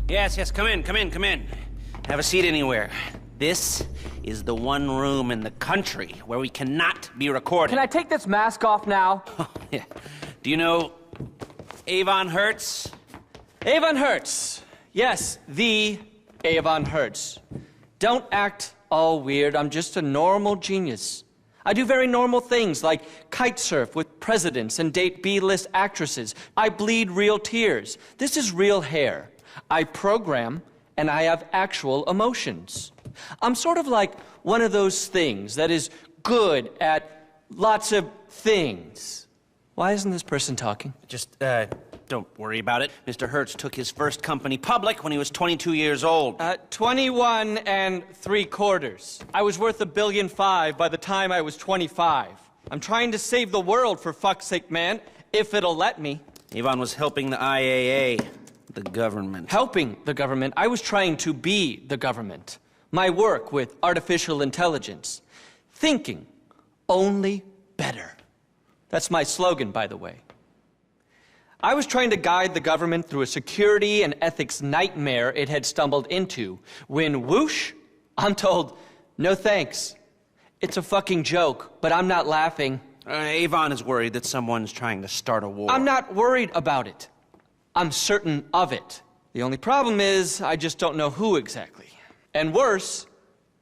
Yes, come in. Have a seat anywhere. This is the one room in the country where we cannot be recorded. Can I take this mask off now? Oh, yeah. Do you know Avon Hertz? Avon Hertz. Yes, the Avon Hertz. Don't act all weird. I'm just a normal genius. I do very normal things like kite surf with presidents and date B-list actresses. I bleed real tears. This is real hair. I program and I have actual emotions. I'm sort of like one of those things that is good at lots of things. Why isn't this person talking? Just, don't worry about it. Mr. Hertz took his first company public when he was 22 years old. 21 3/4. I was worth $1.5 billion by the time I was 25. I'm trying to save the world, for fuck's sake, man, if it'll let me. Avon was helping the IAA, the government. Helping the government? I was trying to be the government. My work with artificial intelligence. Thinking only better. That's my slogan, by the way. I was trying to guide the government through a security and ethics nightmare it had stumbled into, when whoosh, I'm told, no thanks. It's a fucking joke, but I'm not laughing. Avon is worried that someone's trying to start a war. I'm not worried about it. I'm certain of it. The only problem is, I just don't know who exactly. And worse,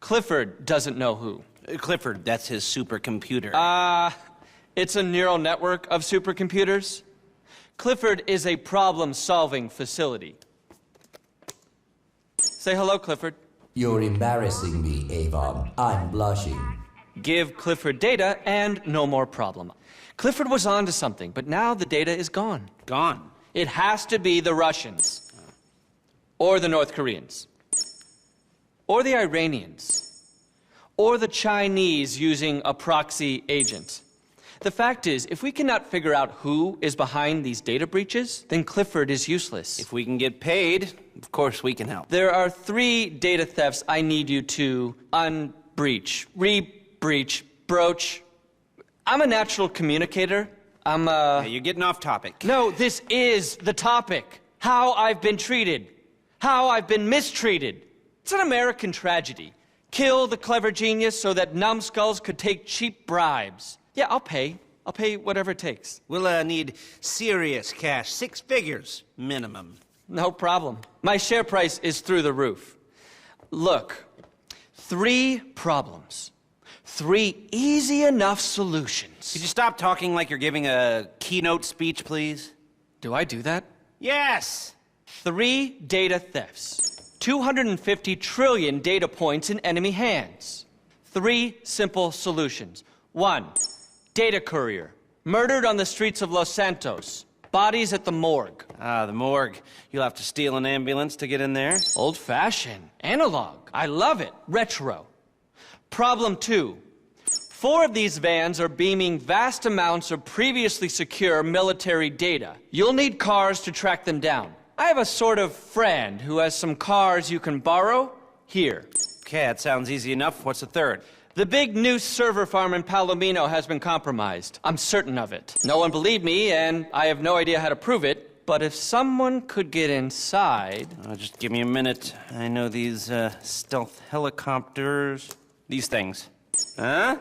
Clifford doesn't know who. Clifford, that's his supercomputer. It's a neural network of supercomputers. Clifford is a problem-solving facility. Say hello, Clifford. You're embarrassing me, Avon. I'm blushing. Give Clifford data and no more problem. Clifford was onto something, but now the data is gone. Gone? It has to be the Russians. Or the North Koreans. Or the Iranians. Or the Chinese using a proxy agent. The fact is, if we cannot figure out who is behind these data breaches, then Clifford is useless. If we can get paid, of course we can help. There are 3 data thefts I need you to unbreach, re-breach, broach. I'm a natural communicator. Yeah, you're getting off topic. No, this is the topic. How I've been treated. How I've been mistreated. It's an American tragedy. Kill the clever genius so that numbskulls could take cheap bribes. Yeah, I'll pay. I'll pay whatever it takes. We'll need serious cash, 6 figures minimum. No problem. My share price is through the roof. Look, 3 problems. 3 easy enough solutions. Could you stop talking like you're giving a keynote speech, please? Do I do that? Yes! 3 data thefts. 250 trillion data points in enemy hands. 3 simple solutions. 1. Data courier. Murdered on the streets of Los Santos. Bodies at the morgue. Ah, the morgue. You'll have to steal an ambulance to get in there. Old-fashioned. Analog. I love it. Retro. Problem 2. 4 of these vans are beaming vast amounts of previously secure military data. You'll need cars to track them down. I have a sort of friend who has some cars you can borrow. Here. Okay, that sounds easy enough. What's the 3rd? The big Noose server farm in Palomino has been compromised. I'm certain of it. No one believed me, and I have no idea how to prove it. But if someone could get inside... just give me a minute. I know these, stealth helicopters. These things. Huh?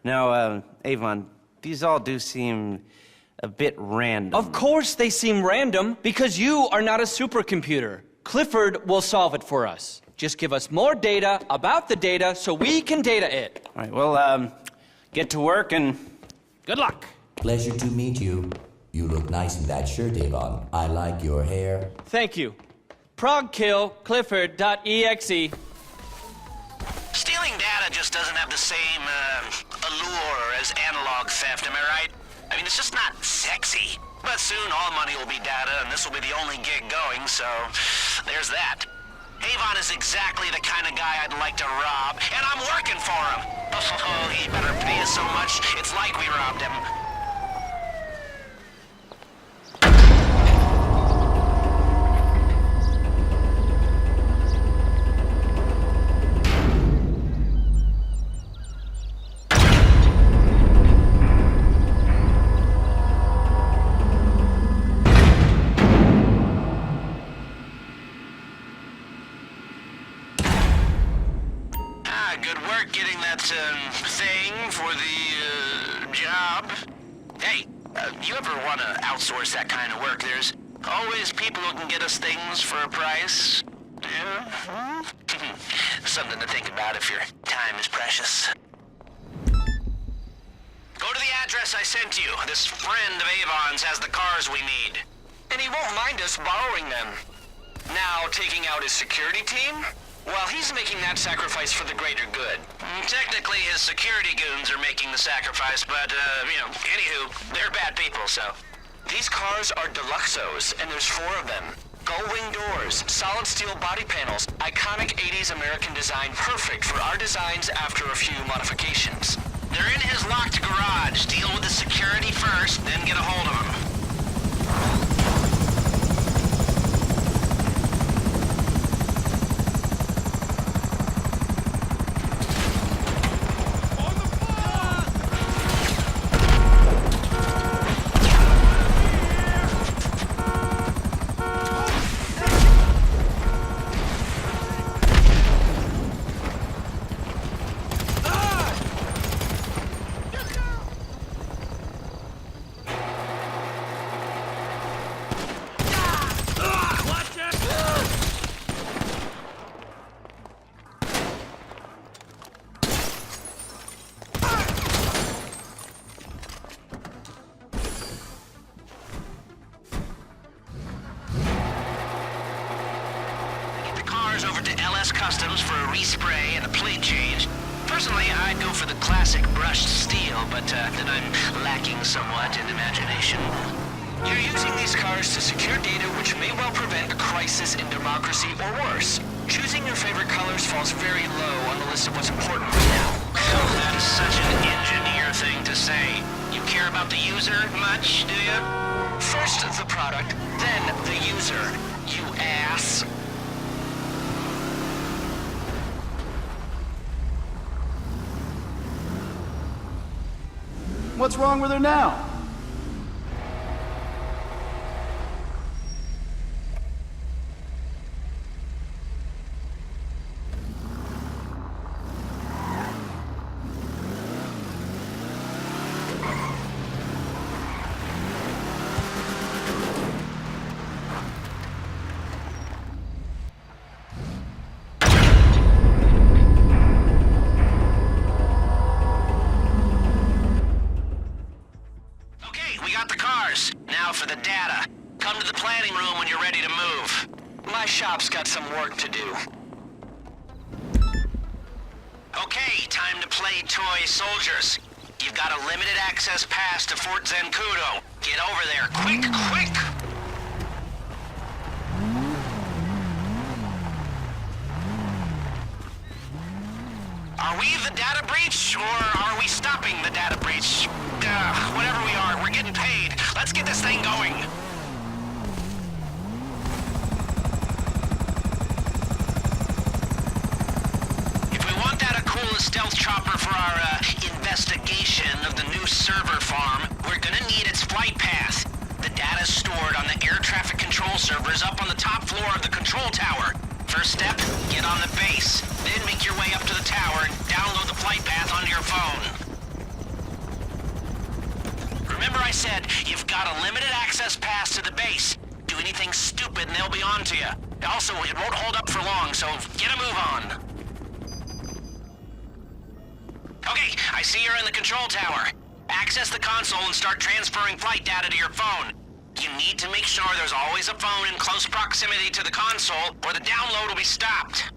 Now, Avon, these all do seem a bit random. Of course they seem random, because you are not a supercomputer. Clifford will solve it for us. Just give us more data about the data so we can data it. All right, well, get to work and good luck. Pleasure to meet you. You look nice in that shirt, Avon. I like your hair. Thank you. Progkill Clifford.exe. Stealing data just doesn't have the same, allure as analog theft, am I right? I mean, it's just not sexy. But soon all money will be data, and this will be the only gig going, so there's that. Avon is exactly the kind of guy I'd like to rob, and I'm working for him. Oh, he better pay us so much, it's like we robbed him. thing for the job? Hey, you ever want to outsource that kind of work? There's always people who can get us things for a price. Yeah? Something to think about if your time is precious. Go to the address I sent you. This friend of Avon's has the cars we need. And he won't mind us borrowing them. Now, taking out his security team? Well, he's making that sacrifice for the greater good. Technically, his security goons are making the sacrifice, but, anywho, they're bad people, so. These cars are Deluxos, and there's 4 of them. Gull-wing doors, solid steel body panels, iconic 80s American design, perfect for our designs after a few modifications. They're in his locked garage. Deal with the security first, then get a hold of them. Over to LS Customs for a respray and a plate change. Personally, I'd go for the classic brushed steel, but then I'm lacking somewhat in imagination. You're using these cars to secure data which may well prevent a crisis in democracy or worse. Choosing your favorite colors falls very low on the list of what's important right now. Oh, that is such an engineer thing to say. You care about the user much, do you? First the product, then the user, you ass. What's wrong with her now? For the data. Come to the planning room when you're ready to move. My shop's got some work to do. Okay, time to play toy soldiers. You've got a limited access pass to Fort Zancudo. Get over there, quick, quick! Are we the data breach, or are we stopping the data breach? Whatever we are, we're getting paid. Let's get this thing going. If we want that cool stealth chopper for our investigation of the new server farm, we're gonna need its flight path. The data's stored on the air traffic control servers up on the top floor of the control tower. First step, get on the base. Then make your way up to the tower and download the flight path onto your phone. Remember I said, you've got a limited access pass to the base. Do anything stupid and they'll be on to you. Also, it won't hold up for long, so get a move on. Okay, I see you're in the control tower. Access the console and start transferring flight data to your phone. You need to make sure there's always a phone in close proximity to the console, or the download will be stopped.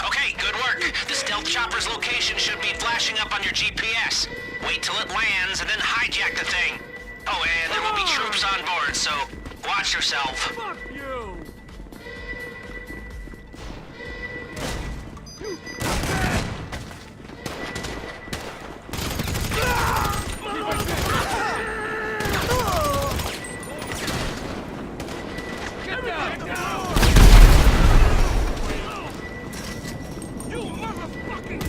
Okay, good work. The stealth chopper's location should be flashing up on your GPS. Wait till it lands and then hijack the thing. Oh, and there will be troops on board, so watch yourself. Fuck you! Get down! You motherfucking...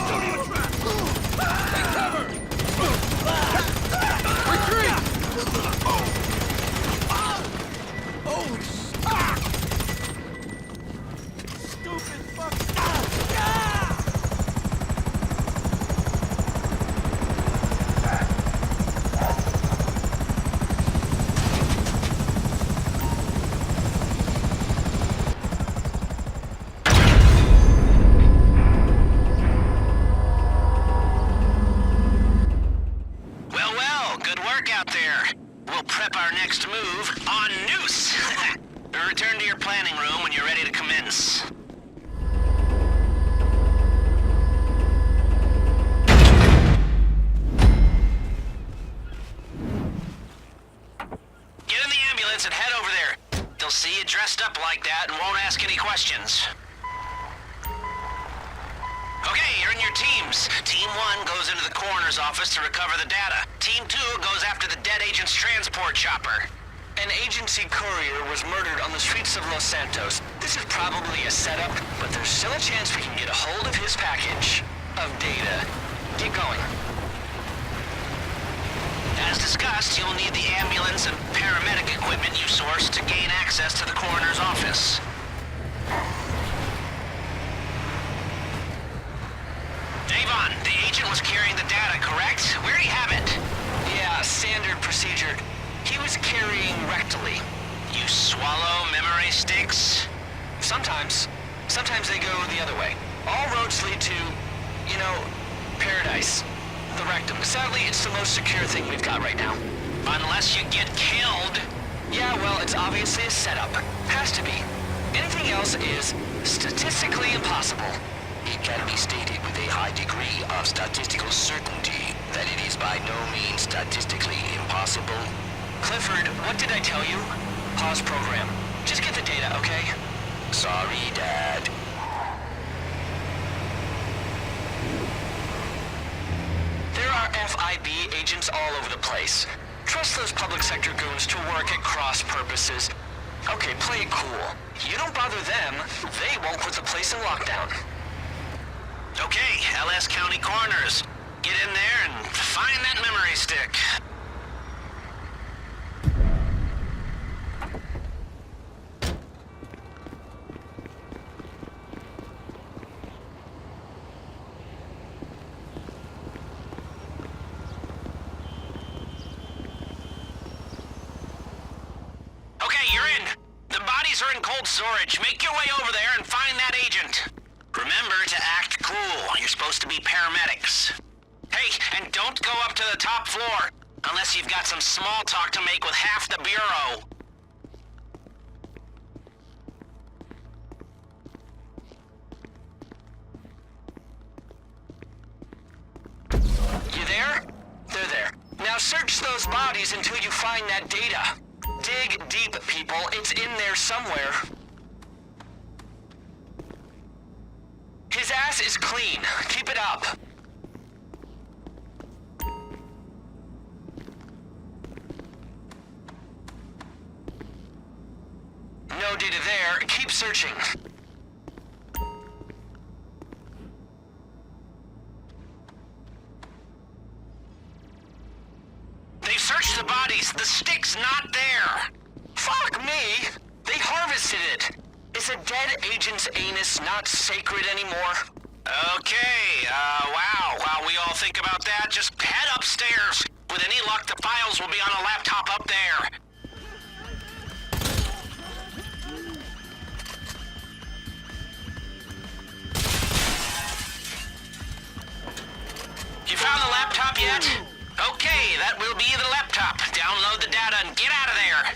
Don't even try! Take cover! Retreat! instructions. Okay, you're in your teams. Team 1 goes into the coroner's office to recover the data. Team 2 goes after the dead agent's transport chopper. An agency courier was murdered on the streets of Los Santos. This is probably a setup, but there's still a chance we can get a hold of his package of data. Keep going. As discussed, you'll need the ambulance and paramedic equipment you sourced to gain access to the coroner's office. Avon, the agent was carrying the data, correct? Where'd he have it? Yeah, standard procedure. He was carrying rectally. You swallow memory sticks? Sometimes. Sometimes they go the other way. All roads lead to, you know, paradise. The rectum. Sadly, it's the most secure thing we've got right now. Unless you get killed. Yeah, well, it's obviously a setup. Has to be. Anything else is statistically impossible. It can be stated with a high degree of statistical certainty that it is by no means statistically impossible. Clifford, what did I tell you? Pause program. Just get the data, okay? Sorry, Dad. There are FIB agents all over the place. Trust those public sector goons to work at cross purposes. Okay, play it cool. You don't bother them, they won't put the place in lockdown. Okay, LS County Coroners. Get in there and find that memory stick. Okay, you're in. The bodies are in cold storage. Make your way over there and find that agent. Remember to act cool. You're supposed to be paramedics. Hey, and don't go up to the top floor, unless you've got some small talk to make with half the bureau. You there? They're there. Now search those bodies until you find that data. Dig deep, people. It's in there somewhere. His ass is clean. Keep it up. No data there. Keep searching. They've searched the bodies. The stick's not there. Fuck me! They harvested it. Is a dead agent's anus not sacred anymore? Okay, wow. While we all think about that, just head upstairs. With any luck, the files will be on a laptop up there. You found the laptop yet? Okay, that will be the laptop. Download the data and get out of there.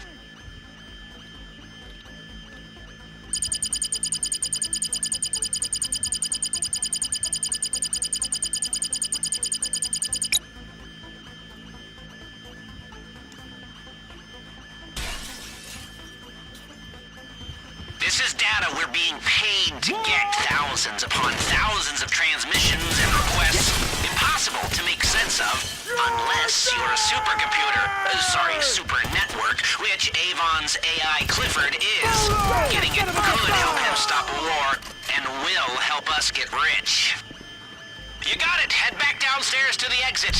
This is data we're being paid to get. Thousands upon thousands of transmissions and requests. Impossible to make sense of, unless you're a supercomputer. Sorry, super network, which Avon's AI Clifford is. Getting it could help him stop a war, and will help us get rich. You got it. Head back downstairs to the exit.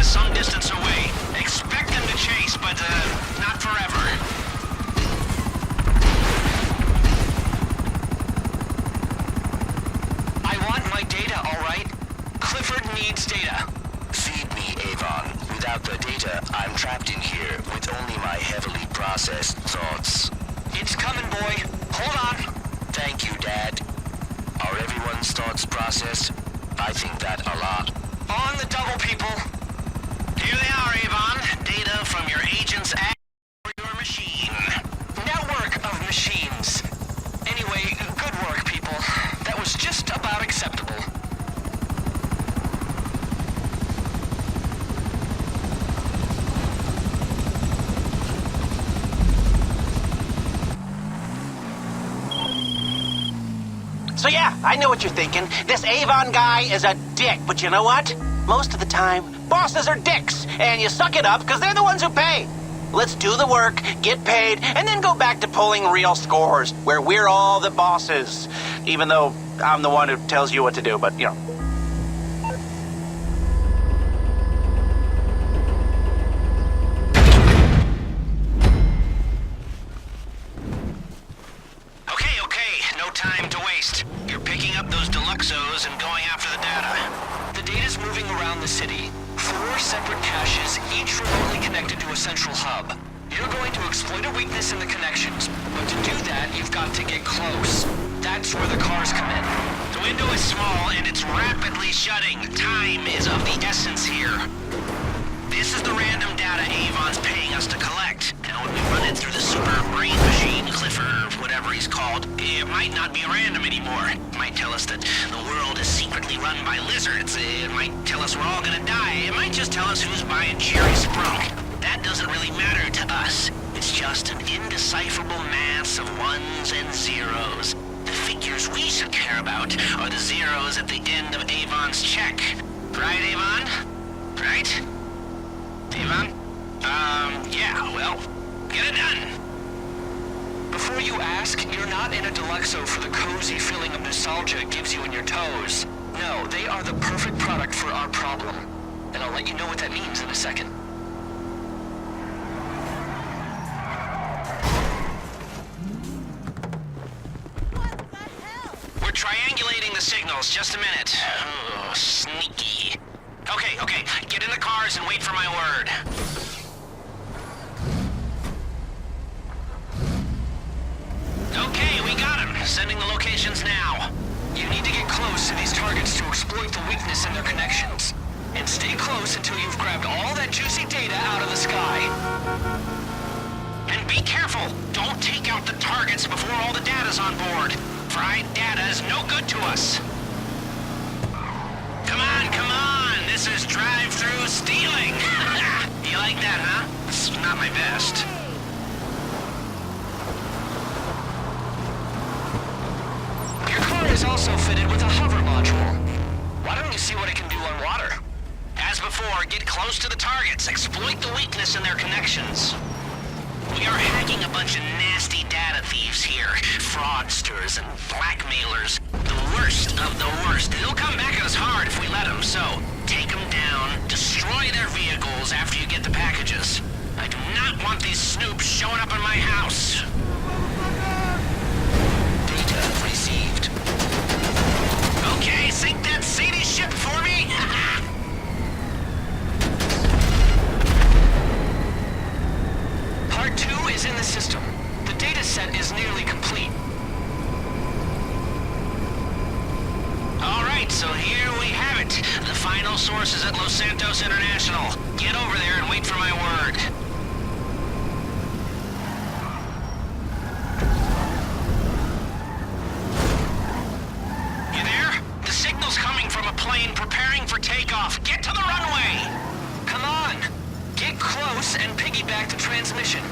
Some distance away. Expect them to only my heavily processed thoughts. It's coming, boy. Hold on. Thank you, Dad. Are everyone's thoughts processed? I think that a lot. On the double, people. Here they are, Avon. Data from your agent's act for your machine. Network of machines. Anyway, good work, people. That was just about acceptable. So yeah, I know what you're thinking. This Avon guy is a dick, but you know what? Most of the time, bosses are dicks, and you suck it up because they're the ones who pay. Let's do the work, get paid, and then go back to pulling real scores, where we're all the bosses. Even though I'm the one who tells you what to do, but, you know. Okay, no time to waste. You're picking up those Deluxos and going after the data. The data's moving around the city. 4 separate caches, each remotely connected to a central hub. You're going to exploit a weakness in the connections, but to do that, you've got to get close. That's where the cars come in. The window is small and it's rapidly shutting. Time is of the essence here. This is the random data Avon's paying us to collect. Now, when we run it through the super brain machine, Clifford, whatever he's called, it might not be random anymore. It might tell us that the world is secretly run by lizards. It might tell us we're all gonna die. It might just tell us who's buying cherry sprunk. That doesn't really matter to us. It's just an indecipherable mass of ones and zeros. The figures we should care about are the zeros at the end of Avon's check. Right, Avon? Right? Avon? Yeah, well, get it done. Before you ask, you're not in a Deluxo for the cozy feeling of nostalgia it gives you in your toes. No, they are the perfect product for our problem. And I'll let you know what that means in a second. We're triangulating the signals. Just a minute. Oh, sneaky. Okay. Get in the cars and wait for my word. Okay, we got him. Sending the locations now. You need to get close to these targets to exploit the weakness in their connections. And stay close until you've grabbed all that juicy data out of the sky. And be careful. Don't take out the targets before all the data's on board. Fried data is no good to us. Come on. This is drive-through stealing. You like that, huh? It's not my best. Your car is also fitted with a hover module. Why don't you see what it can do on water? As before, get close to the targets. Exploit the weakness in their connections. We are hacking a bunch of nasty data thieves here. Fraudsters and blackmailers. The worst of the worst. They'll come back at us hard if we let them, so take them down, destroy their vehicles after you get the packages. I do not want these snoops showing up in my house. Data received. Okay, sink that seedy ship for me. Part 2 is in the system. The data set is nearly complete. All right, so here we have it. The final source is at Los Santos International. Get over there and wait for my word. You there? The signal's coming from a plane preparing for takeoff. Get to the runway! Come on! Get close and piggyback the transmission.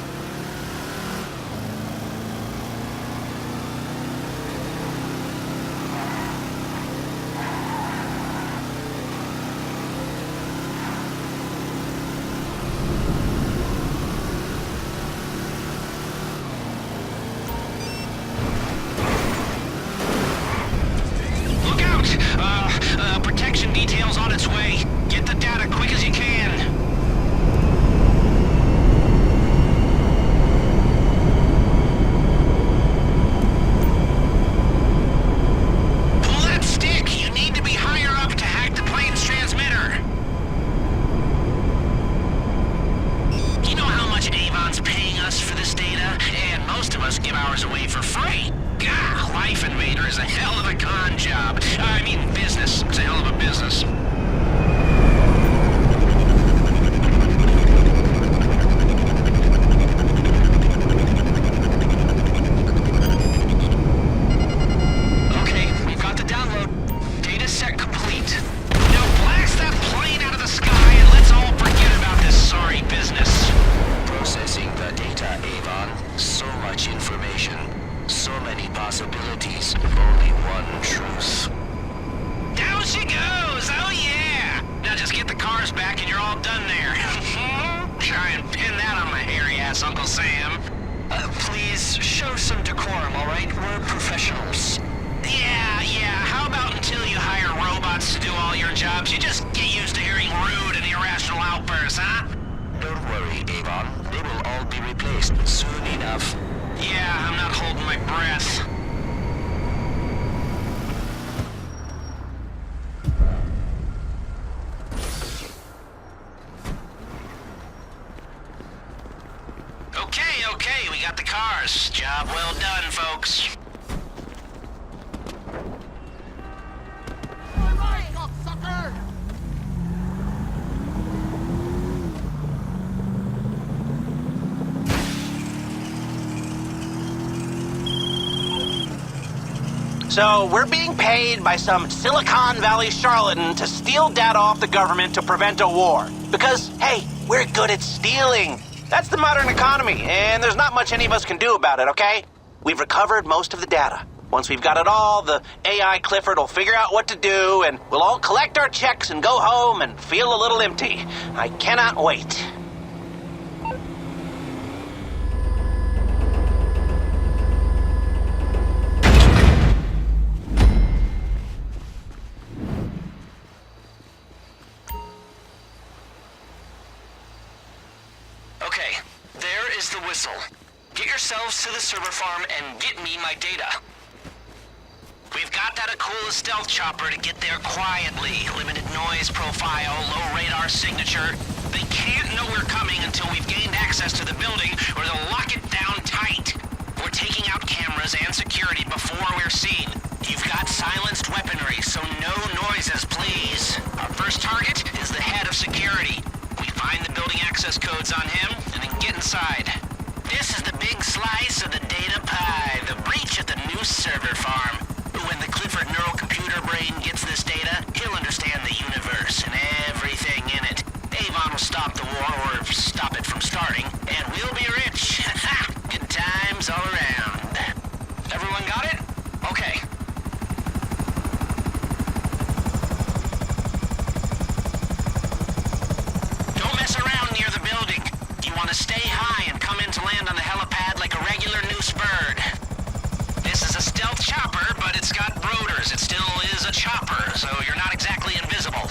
us for this data, and most of us give ours away for free. Gah, Life Invader is a hell of a con job. I mean business. It's a hell of a business. Uncle Sam. Please, show some decorum, all right? We're professionals. Yeah, how about until you hire robots to do all your jobs, you just get used to hearing rude and irrational outbursts, huh? Don't worry, Avon. They will all be replaced soon enough. Yeah, I'm not holding my breath. Okay, we got the cars. Job well done, folks. So, we're being paid by some Silicon Valley charlatan to steal data off the government to prevent a war. Because, hey, we're good at stealing. That's the modern economy, and there's not much any of us can do about it, okay? We've recovered most of the data. Once we've got it all, the AI Clifford will figure out what to do, and we'll all collect our checks and go home and feel a little empty. I cannot wait. Okay, there is the whistle. Get yourselves to the server farm and get me my data. We've got that a cool stealth chopper to get there quietly. Limited noise profile, low radar signature. They can't know we're coming until we've gained access to the building, or they'll lock it down tight. We're taking out cameras and security before we're seen. You've got silenced weaponry, so no noises, please. Our first target is the head of security. We find the building access codes on him, and then get inside. This is the big slice of the data pie, the breach at the new server farm. When the Clifford neurocomputer brain gets this data, he'll understand the universe and everything in it. Avon will stop the war, or stop it from starting, and we'll be rich. Good times all around. Everyone got it? Okay. Don't mess around near the building. You want to stay high and come in to land on the helipad like a regular noose bird. This is a stealth chopper, but it's got rotors. It still is a chopper, so you're not exactly invisible.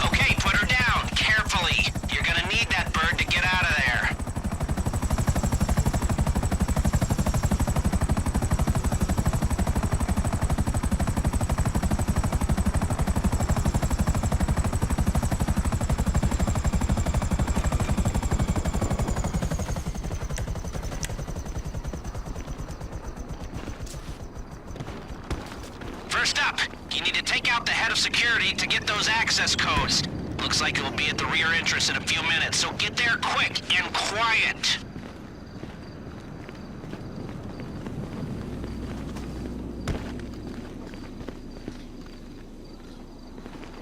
Okay, put her down, carefully. You're gonna need that bird to get out of there. First up, you need to take out the head of security to get those access codes. Looks like it'll be at the rear entrance in a few minutes, so get there quick and quiet.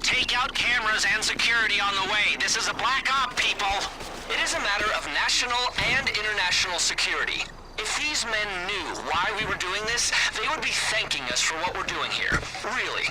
Take out cameras and security on the way. This is a black op, people. It is a matter of national and international security. If these men knew why we were doing this, they would be thanking us for what we're doing here. Really.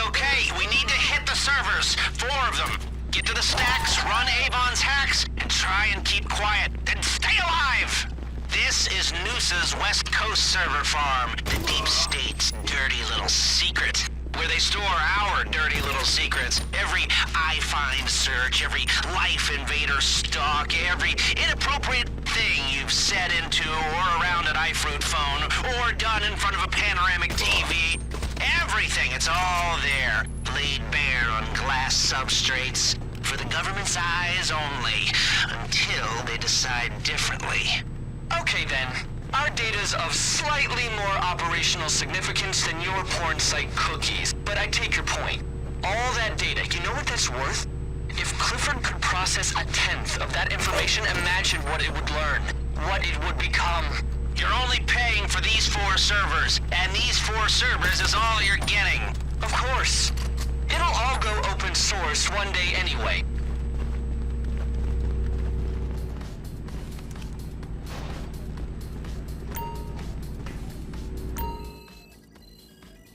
Okay, we need to hit the servers. 4 of them. Get to the stacks, run Avon's hacks, and try and keep quiet. Then stay alive! This is Noose's West Coast server farm, the deep state's dirty little secret, where they store our dirty little secrets. Every I-find search, every life invader stalk, every inappropriate thing you've said into or around an iFruit phone, or done in front of a panoramic TV. Everything, it's all there, laid bare on glass substrates, for the government's eyes only, until they decide differently. Okay then. Our data's of slightly more operational significance than your porn site cookies, but I take your point. All that data, you know what that's worth? If Clifford could process 1/10 of that information, imagine what it would learn, what it would become. You're only paying for these 4 servers, and these 4 servers is all you're getting. Of course. It'll all go open source one day anyway.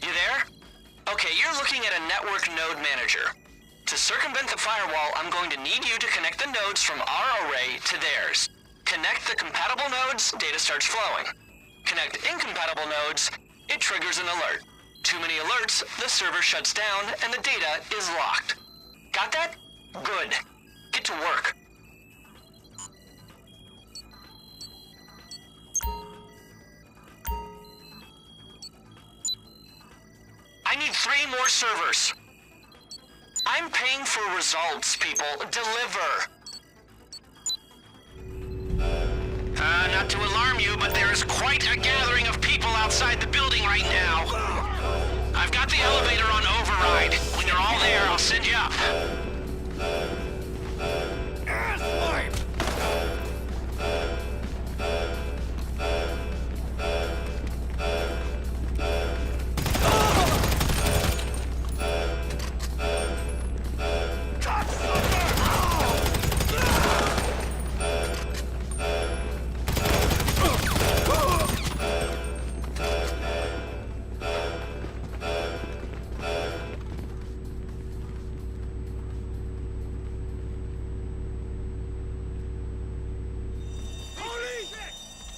You there? Okay, you're looking at a network node manager. To circumvent the firewall, I'm going to need you to connect the nodes from our array to theirs. Connect the compatible nodes, data starts flowing. Connect incompatible nodes, it triggers an alert. Too many alerts, the server shuts down, and the data is locked. Got that? Good. Get to work. I need 3 more servers. I'm paying for results, people. Deliver. Not to alarm you, but there is quite a gathering of people outside the building right now. I've got the elevator on override. When you're all there, I'll send you up.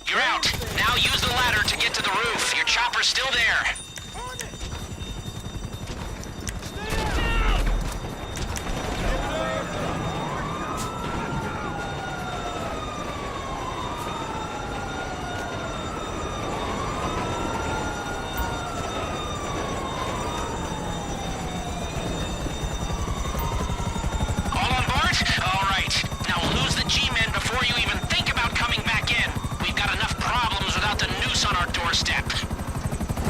You're out. Now use the ladder to get to the roof. Your chopper's still there. All on board? All right. Now lose the G-men before you even think about coming back in. We've got enough problems without the noose on our doorstep.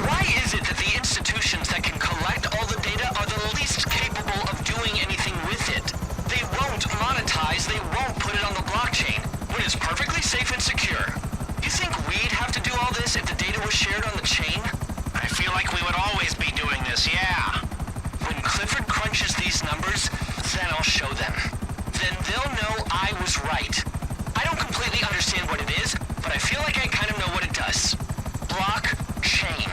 Why is it that the institutions that can collect all the data are the least capable of doing anything with it? They won't monetize, they won't put it on the blockchain, when it's perfectly safe and secure. You think we'd have to do all this if the data was shared on the chain? I feel like we would always be doing this, yeah. When Clifford crunches these numbers, then I'll show them. Then they'll know I was right. I don't completely understand what it is, but I feel like I kind of know what it does. Blockchain.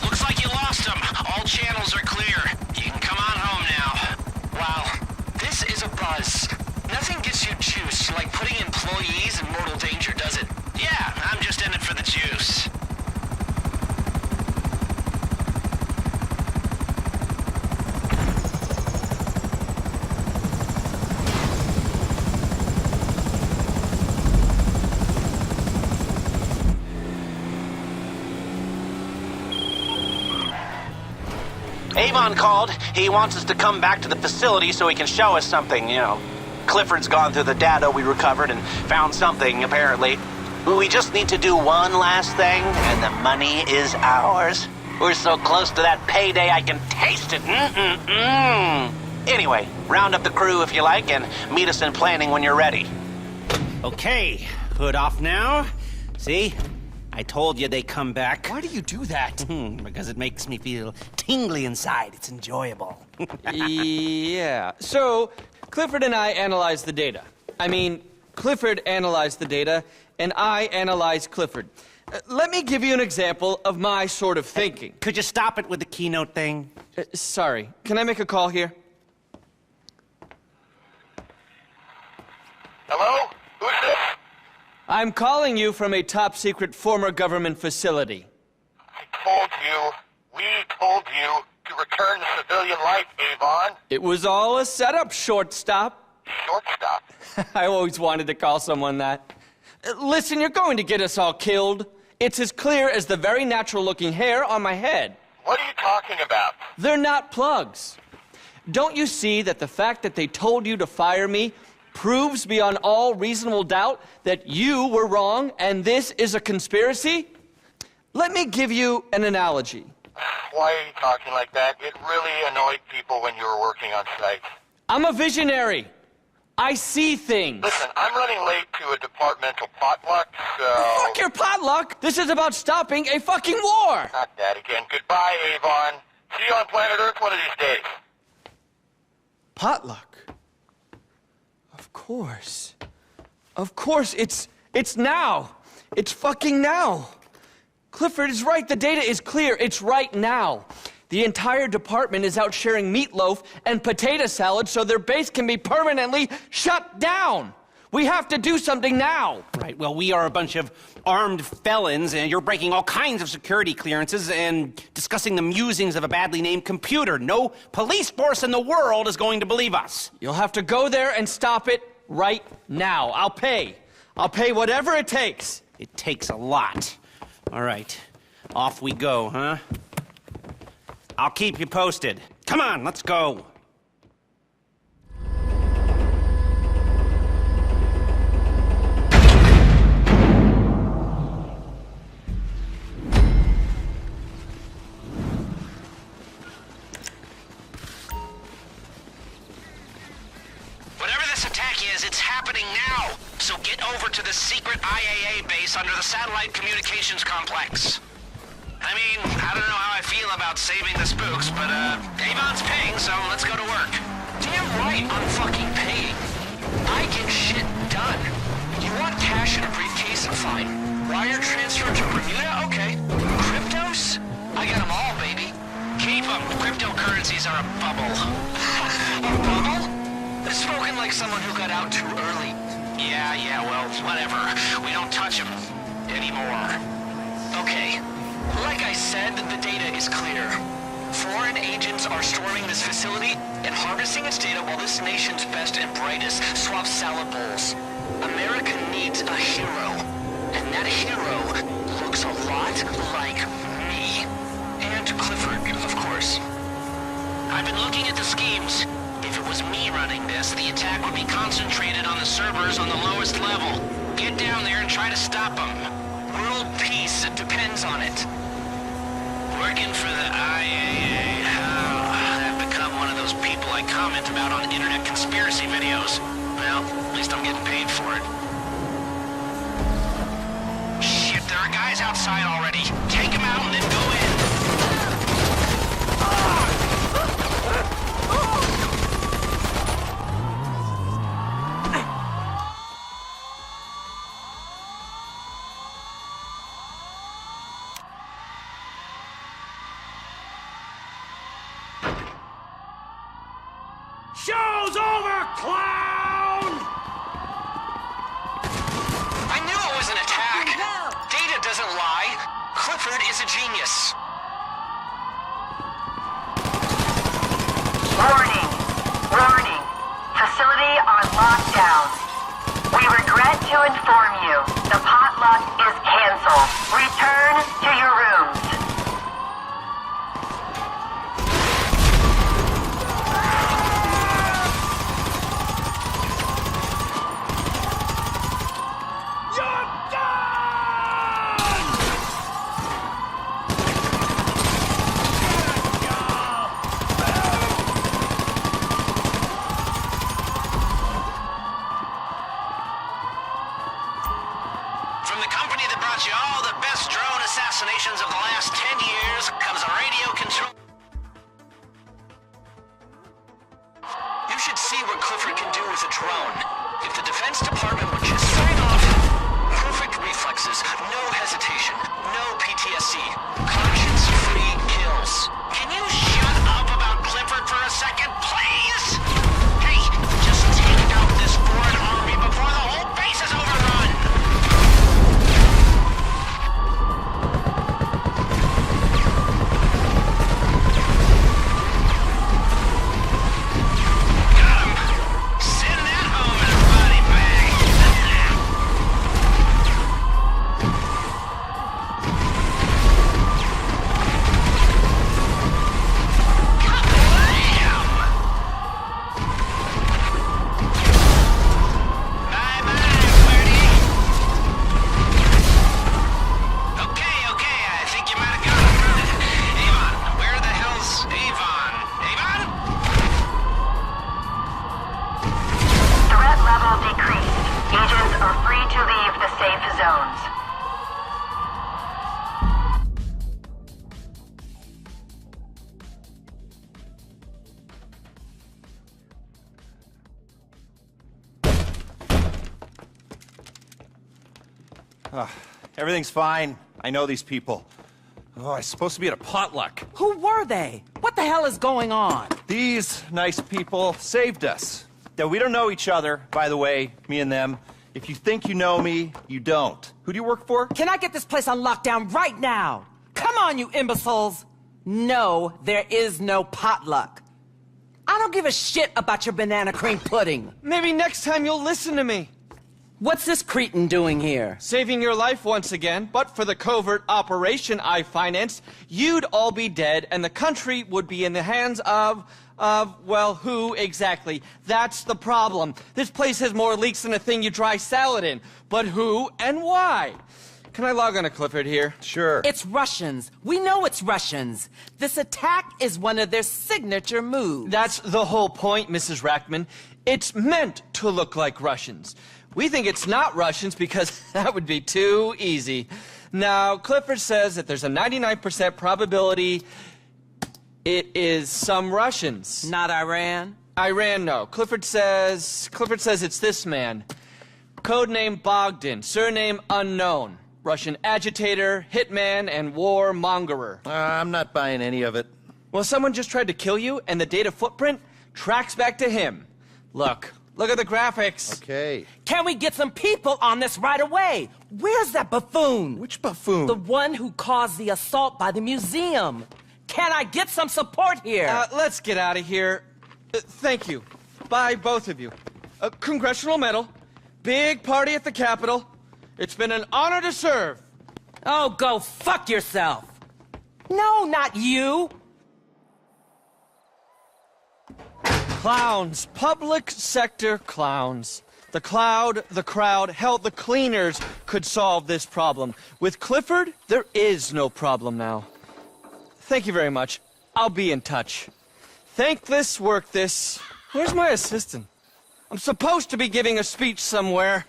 Looks like you lost them. All channels are clear. You can come on home now. Wow, this is a buzz. Nothing gets you juice like putting employees in mortal danger, does it? Yeah, I'm just in it for the juice. Avon called. He wants us to come back to the facility so he can show us something, you know. Clifford's gone through the data we recovered and found something, apparently. We just need to do one last thing, and the money is ours. We're so close to that payday I can taste it. Anyway, round up the crew if you like, and meet us in planning when you're ready. Okay, hood off now. See? I told you they come back. Why do you do that? Because it makes me feel tingly inside. It's enjoyable. Yeah. So, Clifford and I analyzed the data. I mean, Clifford analyzed the data, and I analyzed Clifford. Let me give you an example of my sort of thinking. Could you stop it with the keynote thing? Sorry, can I make a call here? Hello? Who's this? I'm calling you from a top-secret former government facility. We told you to return to civilian life, Avon. It was all a setup, shortstop. Shortstop. I always wanted to call someone that. Listen, you're going to get us all killed. It's as clear as the very natural-looking hair on my head. What are you talking about? They're not plugs. Don't you see that the fact that they told you to fire me proves beyond all reasonable doubt that you were wrong and this is a conspiracy? Let me give you an analogy. Why are you talking like that? It really annoyed people when you were working on site. I'm a visionary. I see things. Listen, I'm running late to a departmental potluck, so... Fuck your potluck! This is about stopping a fucking war! Not that again. Goodbye, Avon. See you on planet Earth one of these days. Potluck? Of course. Of course, it's now. It's fucking now. Clifford is right, the data is clear, it's right now. The entire department is out sharing meatloaf and potato salad so their base can be permanently shut down. We have to do something now. Right, well, we are a bunch of armed felons, and you're breaking all kinds of security clearances and discussing the musings of a badly named computer. No police force in the world is going to believe us. You'll have to go there and stop it right now. I'll pay. I'll pay whatever it takes. It takes a lot. All right, off we go, huh? I'll keep you posted. Come on, let's go. Whatever this attack is, it's happening now. So get over to the secret IAA base under the satellite communications complex. I mean, I don't know how I feel about saving the spooks, but, Avon's paying, so let's go to work. Damn right I'm fucking paying. I get shit done. You want cash in a briefcase? Fine. Wire transfer to Bermuda? Okay. Cryptos? I got them all, baby. Keep them. Cryptocurrencies are a bubble. A bubble? Spoken like someone who got out too early. Yeah, well, whatever. We don't touch them anymore. Okay. Like I said, the data is clear. Foreign agents are storming this facility and harvesting its data while this nation's best and brightest swap salad bowls. America needs a hero, and that hero looks a lot like me. And Clifford, of course. I've been looking at the schemes. If it was me running this, the attack would be concentrated on the servers on the lowest level. Get down there and try to stop them. World peace depends on it. Working for the IAA. I've become one of those people I comment about on internet conspiracy videos. Well, at least I'm getting paid for it. Shit, there are guys outside already. Take them out and then go in. Show's over, clown! I knew it was an attack. Data doesn't lie. Clifford is a genius. Warning. Warning. Facility on lockdown. We regret to inform you, the potluck is canceled. Return to your rooms. From the company that brought you all the best drone assassinations of the last 10 years comes a radio control. You should see what Clifford can do with a drone. If the Defense Department would just sign off. Perfect reflexes, no hesitation, no PTSD, conscience-free kills. Can you shut up about Clifford for a second, please? Hey, just take out this foreign army before the whole base is overrun. Everything's fine. I know these people. Oh, I was supposed to be at a potluck. Who were they? What the hell is going on? These nice people saved us. Now, we don't know each other, by the way, me and them. If you think you know me, you don't. Who do you work for? Can I get this place on lockdown right now? Come on, you imbeciles! No, there is no potluck. I don't give a shit about your banana cream pudding. Maybe next time you'll listen to me. What's this cretin doing here? Saving your life once again, but for the covert operation I financed, you'd all be dead and the country would be in the hands of, well, who exactly? That's the problem. This place has more leaks than a thing you dry salad in. But who and why? Can I log on to Clifford here? Sure. It's Russians. We know it's Russians. This attack is one of their signature moves. That's the whole point, Mrs. Rackman. It's meant to look like Russians. We think it's not Russians because that would be too easy. Now, Clifford says that there's a 99% probability it is some Russians. Not Iran? Iran, no. Clifford says it's this man. Codename Bogdan, surname unknown. Russian agitator, hitman, and warmongerer. I'm not buying any of it. Well, someone just tried to kill you, and the data footprint tracks back to him. Look at the graphics. Okay. Can we get some people on this right away? Where's that buffoon? Which buffoon? The one who caused the assault by the museum. Can I get some support here? Let's get out of here. Thank you. Bye, both of you. Congressional medal. Big party at the Capitol. It's been an honor to serve. Oh, go fuck yourself. No, not you. Clowns. Public sector clowns. The crowd, hell, the cleaners could solve this problem. With Clifford, there is no problem now. Thank you very much. I'll be in touch. Thank this, work this. Where's my assistant? I'm supposed to be giving a speech somewhere.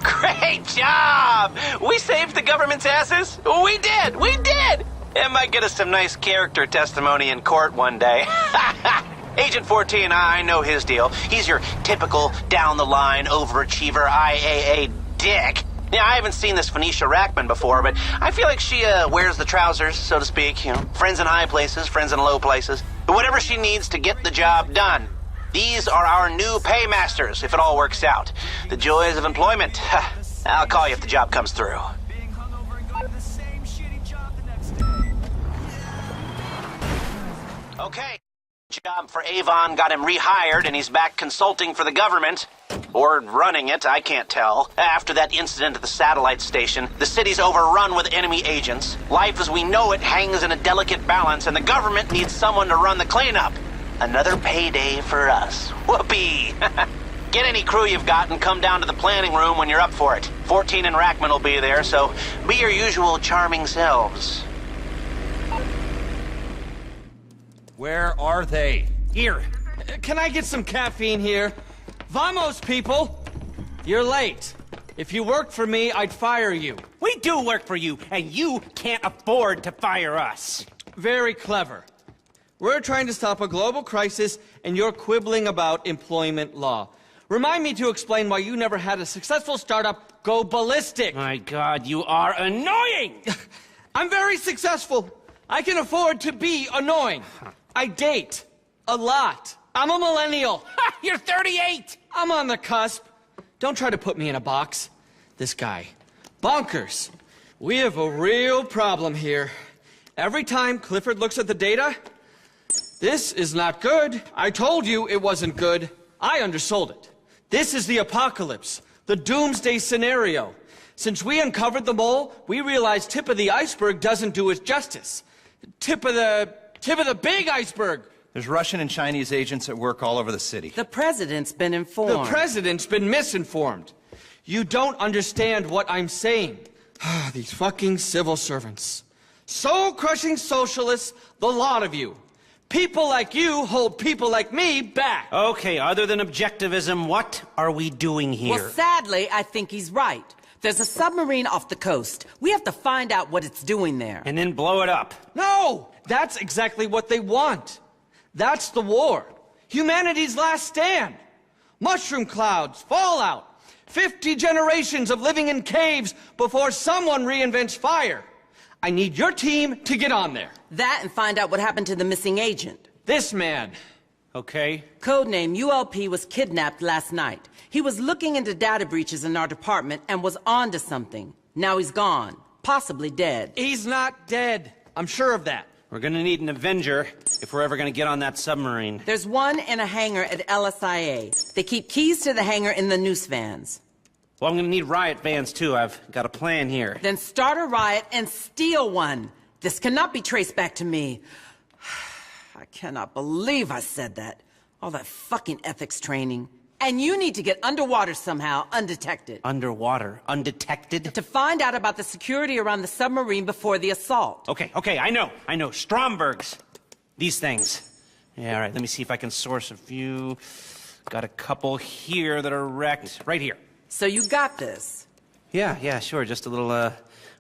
Great job! We saved the government's asses. We did! We did! It might get us some nice character testimony in court one day. Agent 14, I know his deal. He's your typical down-the-line overachiever IAA dick. Yeah, I haven't seen this Phoenicia Rackman before, but I feel like she wears the trousers, so to speak. You know, friends in high places, friends in low places. But whatever she needs to get the job done. These are our new paymasters, if it all works out. The joys of employment. I'll call you if the job comes through. Okay. Job for Avon got him rehired, and he's back consulting for the government. Or running it, I can't tell. After that incident at the satellite station, the city's overrun with enemy agents. Life as we know it hangs in a delicate balance, and the government needs someone to run the cleanup. Another payday for us. Whoopee! Get any crew you've got and come down to the planning room when you're up for it. 14 and Rackman will be there, so be your usual charming selves. Where are they? Here. Can I get some caffeine here? Vamos, people! You're late. If you worked for me, I'd fire you. We do work for you, and you can't afford to fire us. Very clever. We're trying to stop a global crisis, and you're quibbling about employment law. Remind me to explain why you never had a successful startup go ballistic. My God, you are annoying! I'm very successful. I can afford to be annoying. I date. A lot. I'm a millennial. You're 38! I'm on the cusp. Don't try to put me in a box. This guy. Bonkers. We have a real problem here. Every time Clifford looks at the data, this is not good. I told you it wasn't good. I undersold it. This is the apocalypse, the doomsday scenario. Since we uncovered the mole, we realized tip of the iceberg doesn't do it justice. Tip of the big iceberg. There's Russian and Chinese agents at work all over the city. The president's been informed. The president's been misinformed. You don't understand what I'm saying. These fucking civil servants. Soul-crushing socialists, the lot of you. People like you hold people like me back. Okay, other than objectivism, what are we doing here? Well, sadly, I think he's right. There's a submarine off the coast. We have to find out what it's doing there. And then blow it up. No! That's exactly what they want. That's the war. Humanity's last stand. Mushroom clouds, fallout, 50 generations of living in caves before someone reinvents fire. I need your team to get on there. That and find out what happened to the missing agent. This man. Okay. Codename ULP was kidnapped last night. He was looking into data breaches in our department and was onto something. Now he's gone. Possibly dead. He's not dead. I'm sure of that. We're gonna need an Avenger if we're ever gonna get on that submarine. There's one in a hangar at LSIA. They keep keys to the hangar in the noose vans. Well, I'm gonna need riot vans too. I've got a plan here. Then start a riot and steal one. This cannot be traced back to me. I cannot believe I said that. All that fucking ethics training. And you need to get underwater somehow, undetected. Underwater? Undetected? To find out about the security around the submarine before the assault. Okay, I know. Stromberg's. These things. Yeah, all right, let me see if I can source a few. Got a couple here that are wrecked. Right here. So you got this? Yeah, sure. Just a little,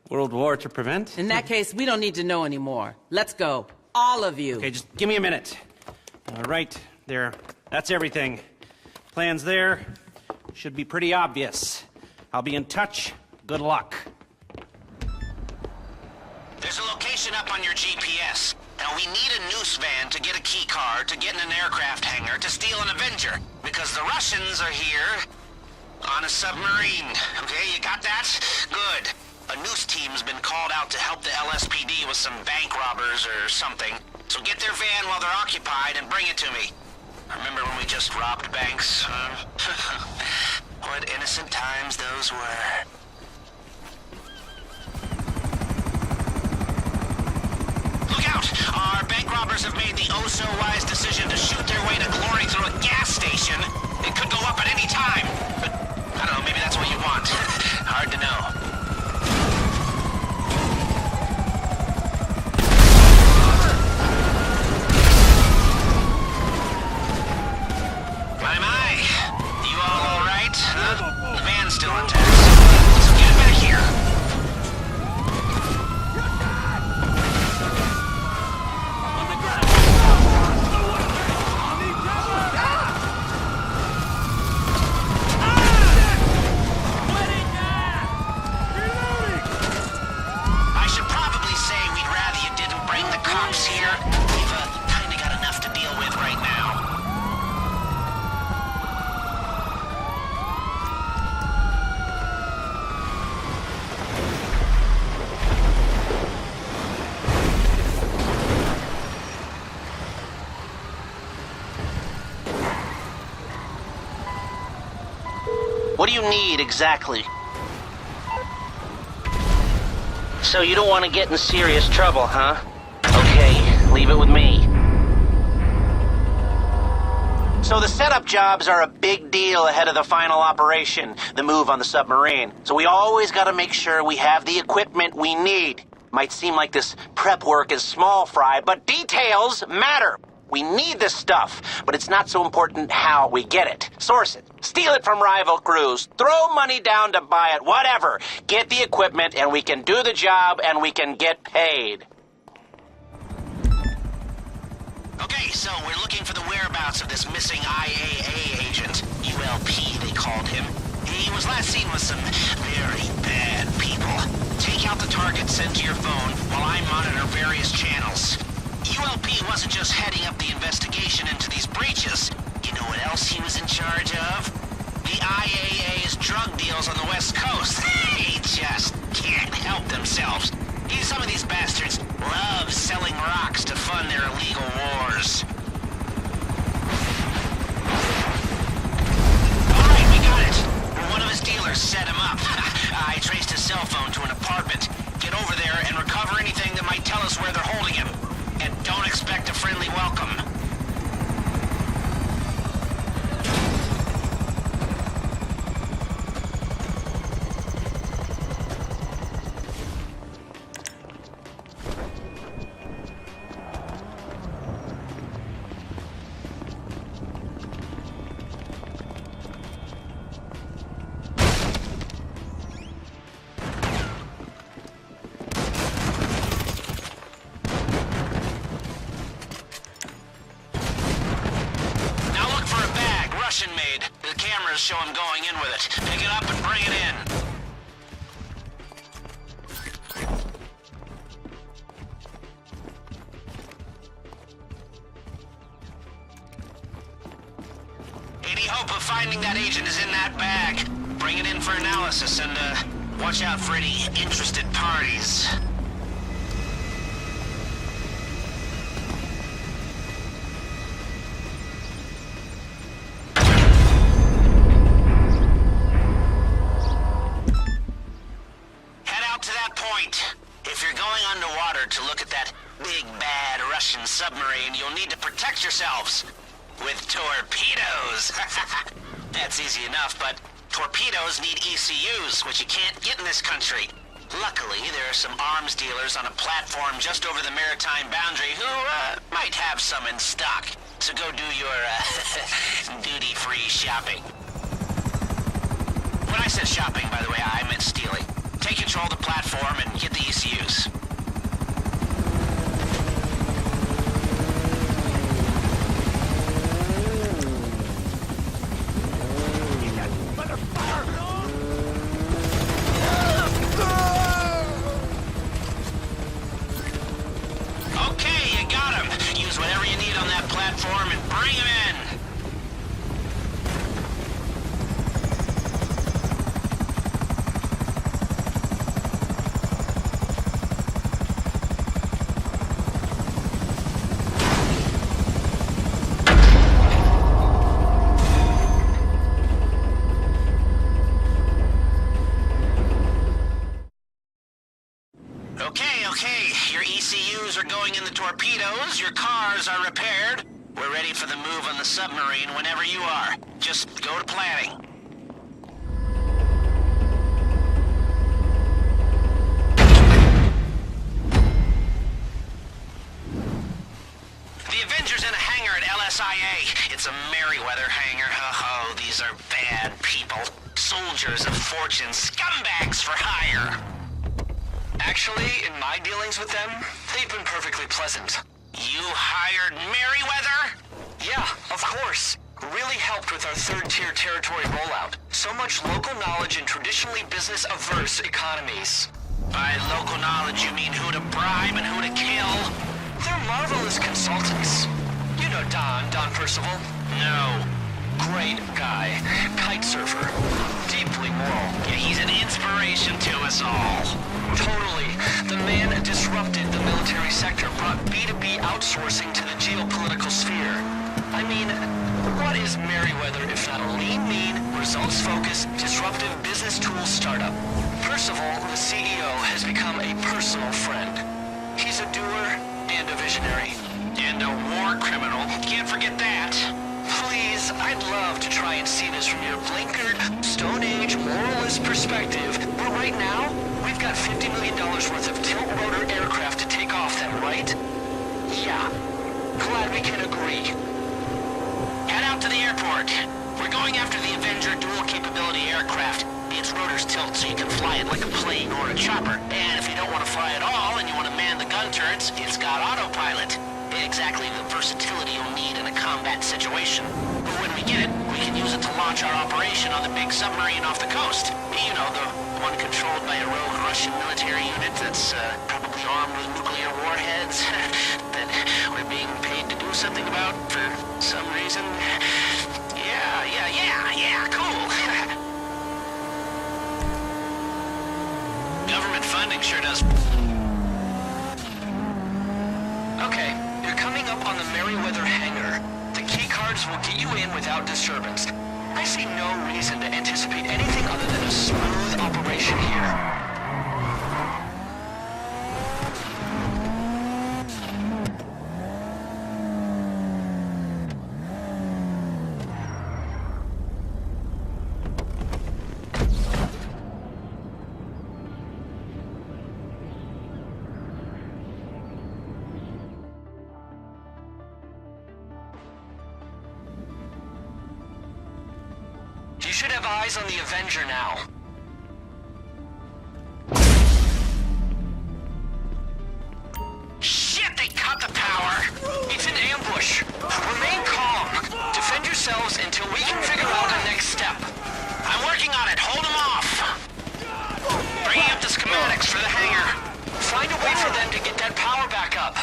World War to prevent. In that case, we don't need to know anymore. Let's go. All of you. Okay, just give me a minute. All right, there. That's everything. Plans there. Should be pretty obvious. I'll be in touch. Good luck. There's a location up on your GPS. Now, we need a noose van to get a key card, to get in an aircraft hangar, to steal an Avenger. Because the Russians are here on a submarine. Okay, you got that? Good. A noose team's been called out to help the LSPD with some bank robbers or something. So get their van while they're occupied and bring it to me. Remember when we just robbed banks? What innocent times those were. Look out! Our bank robbers have made the oh-so-wise decision to shoot their way to glory through a gas station. It could go up at any time. But, I don't know, maybe that's what you want. Hard to know. The van's still intact. So get it back here. On the ground! I should probably say we'd rather you didn't bring the cops here. We've kinda got enough to deal with right now. What do you need exactly? So you don't want to get in serious trouble, huh? Okay, leave it with me. So the setup jobs are a big deal ahead of the final operation, the move on the submarine. So we always got to make sure we have the equipment we need. Might seem like this prep work is small fry, but details matter. We need this stuff, but it's not so important how we get it. Source it. Steal it from rival crews. Throw money down to buy it. Whatever. Get the equipment and we can do the job and we can get paid. Okay, so we're looking for the whereabouts of this missing IAA agent. ULP, they called him. He was last seen with some very bad people. Take out the target sent to your phone while I monitor various channels. ULP wasn't just heading up the investigation into these breaches. You know what else he was in charge of? The IAA's drug deals on the West Coast. They just can't help themselves. Some of these bastards love selling rocks to fund their illegal wars. Alright, we got it. One of his dealers set him up. I traced his cell phone to an apartment. Get over there and recover anything that might tell us where they're holding him. And don't expect a friendly welcome. cameras show him going in with it. Pick it up and bring it in. Any hope of finding that agent is in that bag. Bring it in for analysis and, watch out for any interested parties. If you're going underwater to look at that big bad Russian submarine, you'll need to protect yourselves with torpedoes. That's easy enough, but torpedoes need ECUs, which you can't get in this country. Luckily, there are some arms dealers on a platform just over the maritime boundary who might have some in stock. So go do your duty-free shopping. When I said shopping, by the way, I meant stealing. Take control of the platform and get the ECUs. Okay, you got him. Use whatever you need on that platform and bring him in. Okay, your ECUs are going in the torpedoes, your cars are repaired. We're ready for the move on the submarine whenever you are. Just go to planning. The Avenger's in a hangar at LSIA. It's a Merryweather hangar. Ho-ho, these are bad people. Soldiers of fortune, scumbags for hire. Actually, in my dealings with them, they've been perfectly pleasant. You hired Merryweather? Yeah, of course. Really helped with our third-tier territory rollout. So much local knowledge in traditionally business-averse economies. By local knowledge, you mean who to bribe and who to kill? They're marvelous consultants. You know Don Percival? No. Great guy. Kite surfer. Deeply moral. Yeah, he's an inspiration to us all. Totally. The man disrupted the military sector, brought B2B outsourcing to the geopolitical sphere. I mean, what is Merryweather if not a lean, mean, results-focused, disruptive business tool startup? Percival, the CEO, has become a personal friend. He's a doer and a visionary. And a war criminal. Can't forget that. Please, I'd love to try and see this from your blinkered, Stone Age, moralist perspective, but right now, we've got $50 million worth of tilt-rotor aircraft to take off them, right? Yeah. Glad we can agree. Head out to the airport. We're going after the Avenger dual-capability aircraft. Its rotors tilt so you can fly it like a plane or a chopper. And if you don't want to fly at all and you want to man the gun turrets, it's got autopilot. Exactly the versatility you'll need in a combat situation. But when we get it, we can use it to launch our operation on the big submarine off the coast. You know, the one controlled by a rogue Russian military unit that's probably armed with nuclear warheads that we're being paid to do something about for some reason. Yeah, cool. Government funding sure does. Okay, you're coming up on the Merryweather hangar. The key cards will get you in without disturbance. I see no reason to anticipate anything other than a smooth operation here. You should have eyes on the Avenger now. Shit, they cut the power! It's an ambush. Remain calm. Defend yourself yourselves until we can figure out a next step. I'm working on it. Hold them off. Bringing up the schematics for the hangar. Find a way for them to get that power back up.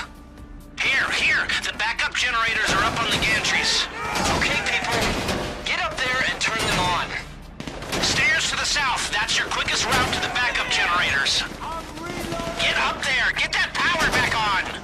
Here. The backup generators are up on the gantries. Okay, people. Get up there and turn them on. Stairs to the south. That's your quickest route to the backup generators. Get up there. Get that power back on.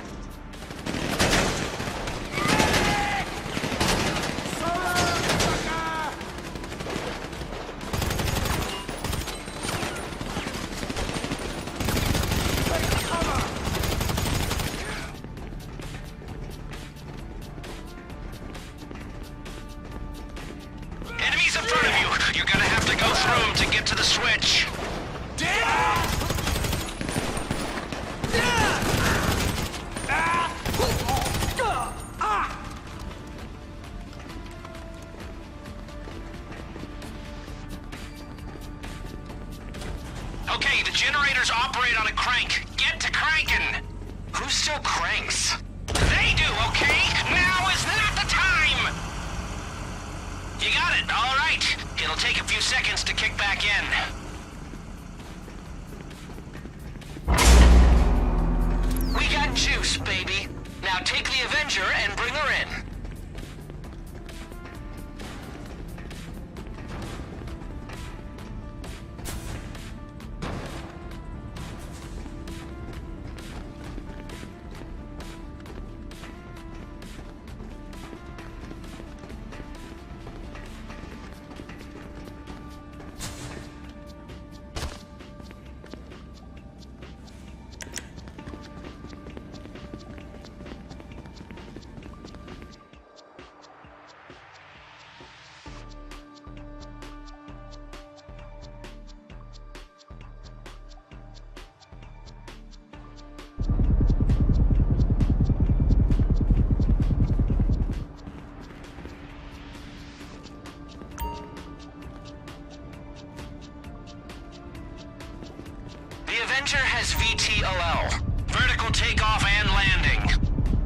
Enemies in front of you. You're gonna have to go through them to get to the switch. Okay, the generators operate on a crank. Get to cranking! Who still cranks? They do, okay? Now is not the time! You got it, all right. It'll take a few seconds to kick back in. We got juice, baby. Now take the Avenger and bring her in. The Avenger has VTOL. Vertical takeoff and landing.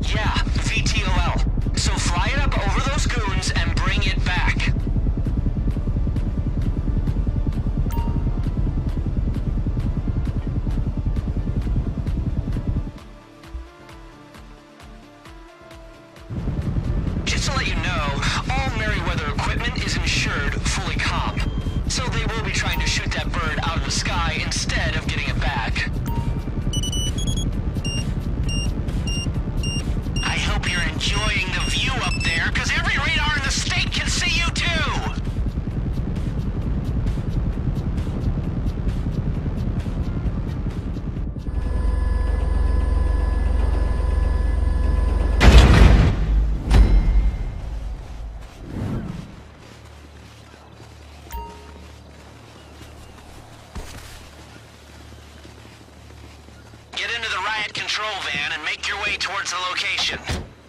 Yeah, VTOL. So fly it up over those goons and bring it back. Just to let you know, all Merryweather equipment is insured fully comp. So they will be trying to shoot that bird out of the sky instead of getting it back. I hope you're enjoying the view up there, because every radar in the state can see you too! Get into the riot control van and make your way towards the location.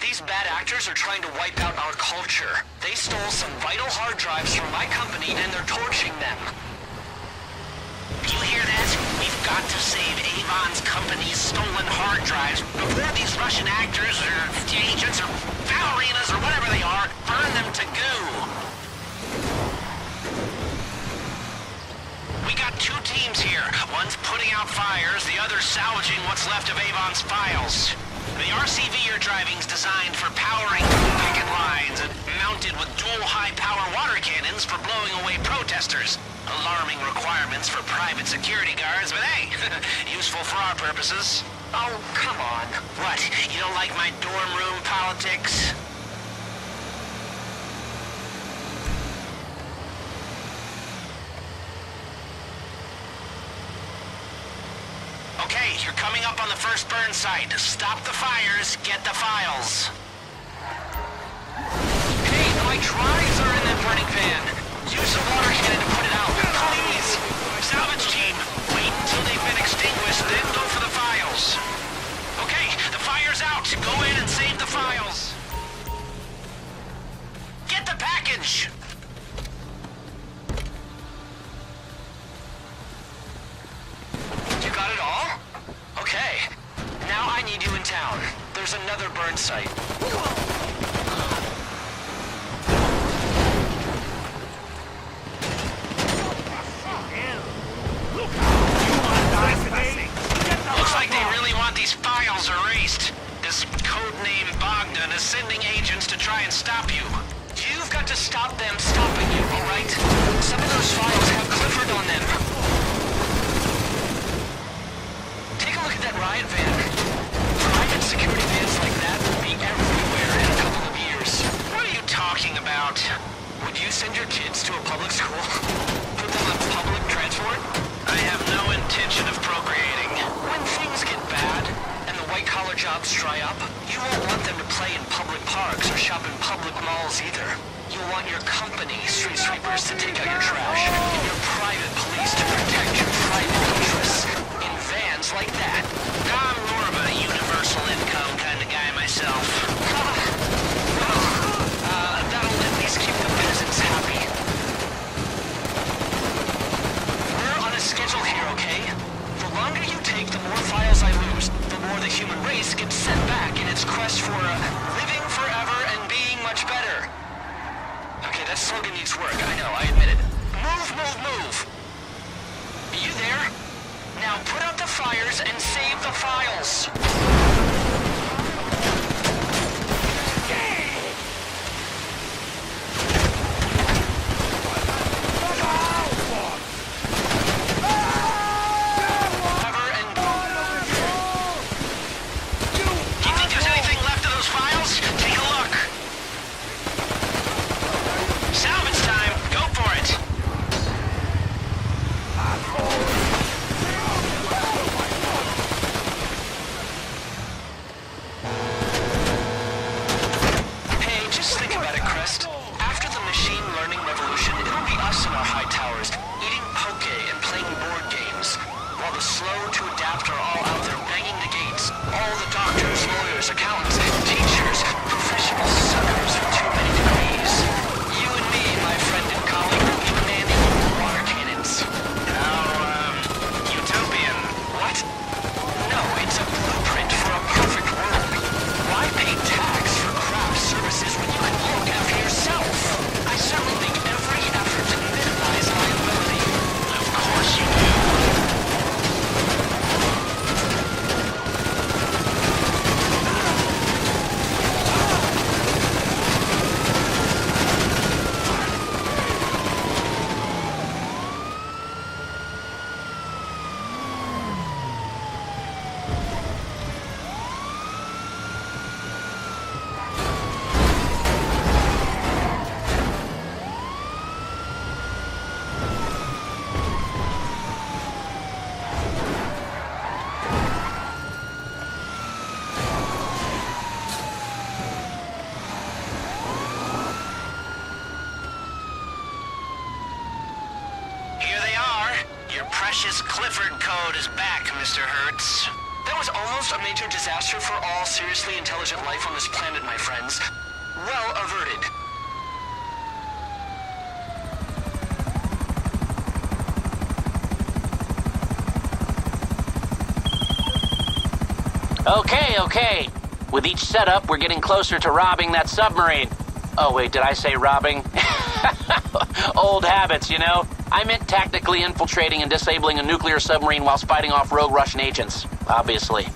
These bad actors are trying to wipe out our culture. They stole some vital hard drives from my company and they're torching them. You hear that? We've got to save Avon's company's stolen hard drives before these Russian actors or agents or ballerinas or whatever they are burn them to goo. We got two teams here. One's putting out fires, the other's salvaging what's left of Avon's files. The RCV you're driving's designed for powering picket lines and mounted with dual high-power water cannons for blowing away protesters. Alarming requirements for private security guards, but hey, useful for our purposes. Oh, come on. What, you don't like my dorm room politics? Okay, you're coming up on the first burn site. Stop the fires, get the files. Hey, my drives are in that burning van. Use a water cannon to put it out, please. Salvage team, wait until they've been extinguished, then go for the files. Okay, the fire's out. Go in and save the files. Get the package! You got it all? Okay. Now I need you in town. There's another burn site. sending agents to try and stop you. You've got to stop them stopping you, all right? Some of those files have Clifford on them. Take a look at that riot van. Private security vans like that will be everywhere in a couple of years. What are you talking about? Would you send your kids to a public school? Put them on public transport? I have no intention of procreating. When things get bad and the white-collar jobs dry up, you won't want them to play in public parks or shop in public malls either. You'll want your company street sweepers to take out your trash, and your private police to protect your private interests in vans like that. I'm more of a universal income kind of guy myself. That'll at least keep the peasants happy. We're on a schedule here, okay? The longer you take, the more files I lose, the more the human race gets set back in its quest for living forever and being much better. Okay, that slogan needs work, I know, I admit it. Move, move, move! Are you there? Now put out the fires and save the files! Clifford code is back, Mr. Hertz. That was almost a major disaster for all seriously intelligent life on this planet, my friends. Well averted. Okay. With each setup, we're getting closer to robbing that submarine. Oh, wait, did I say robbing? Old habits, you know? I meant tactically infiltrating and disabling a nuclear submarine whilst fighting off rogue Russian agents, obviously.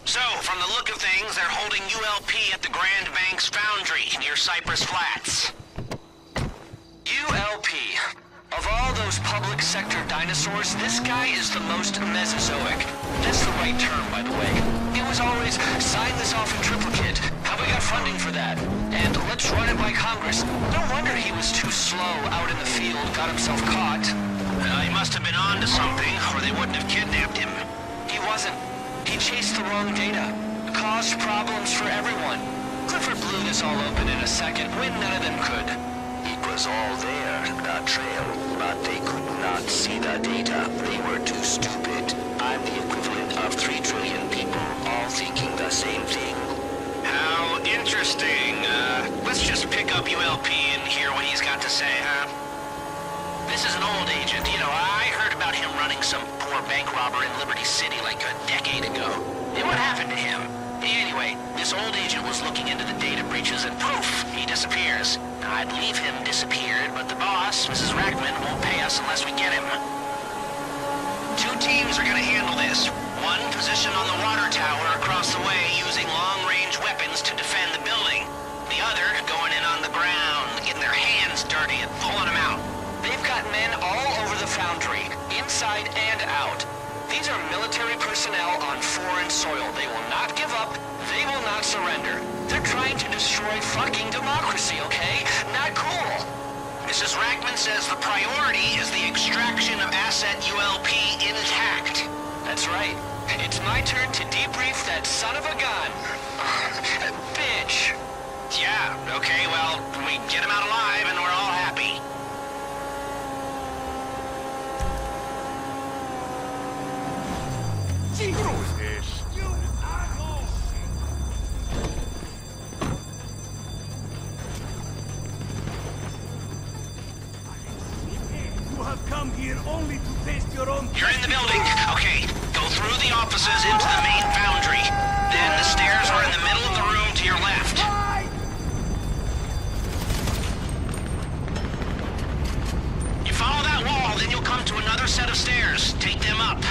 So, from the look of things, they're holding ULP at the Grand Banks Foundry near Cypress Flats. ULP. Of all those public sector dinosaurs, this guy is the most Mesozoic. That's the right term, by the way. It was always, sign this off in triplicate. How we got funding for that? And let's run it by Congress. No wonder he was too slow out in the field, got himself caught. Well, he must have been on to something, or they wouldn't have kidnapped him. He wasn't. He chased the wrong data. Caused problems for everyone. Clifford blew this all open in a second when none of them could. It was all there, the trail, but they could not see the data. They were too stupid. I'm the equivalent of 3 trillion people, all thinking the same thing. How interesting. Let's just pick up ULP and hear what he's got to say, huh? This is an old agent. You know, I heard about him running some poor bank robber in Liberty City like a decade ago. And what happened to him? Anyway, this old agent was looking into the data breaches and poof, he disappears. I'd leave him disappeared, but the boss, Mrs. Rackman, won't pay us unless we get him. 2 teams are gonna handle this. One positioned on the water tower across the way using long-range weapons to defend the building. The other going in on the ground, getting their hands dirty and pulling them out. They've got men all over the foundry, inside and out. These are military personnel on foreign soil. They will not give up. They will not surrender. They're trying to destroy fucking democracy, okay? Not cool. Mrs. Rackman says the priority is the extraction of asset ULP intact. That's right. It's my turn to debrief that son of a gun. Bitch. Yeah, okay, well, we get him out alive and we're all happy. You have come here only to taste your own... You're in the building. Okay, go through the offices into the main foundry. Then the stairs are in the middle of the room to your left. You follow that wall, then you'll come to another set of stairs. Take them up.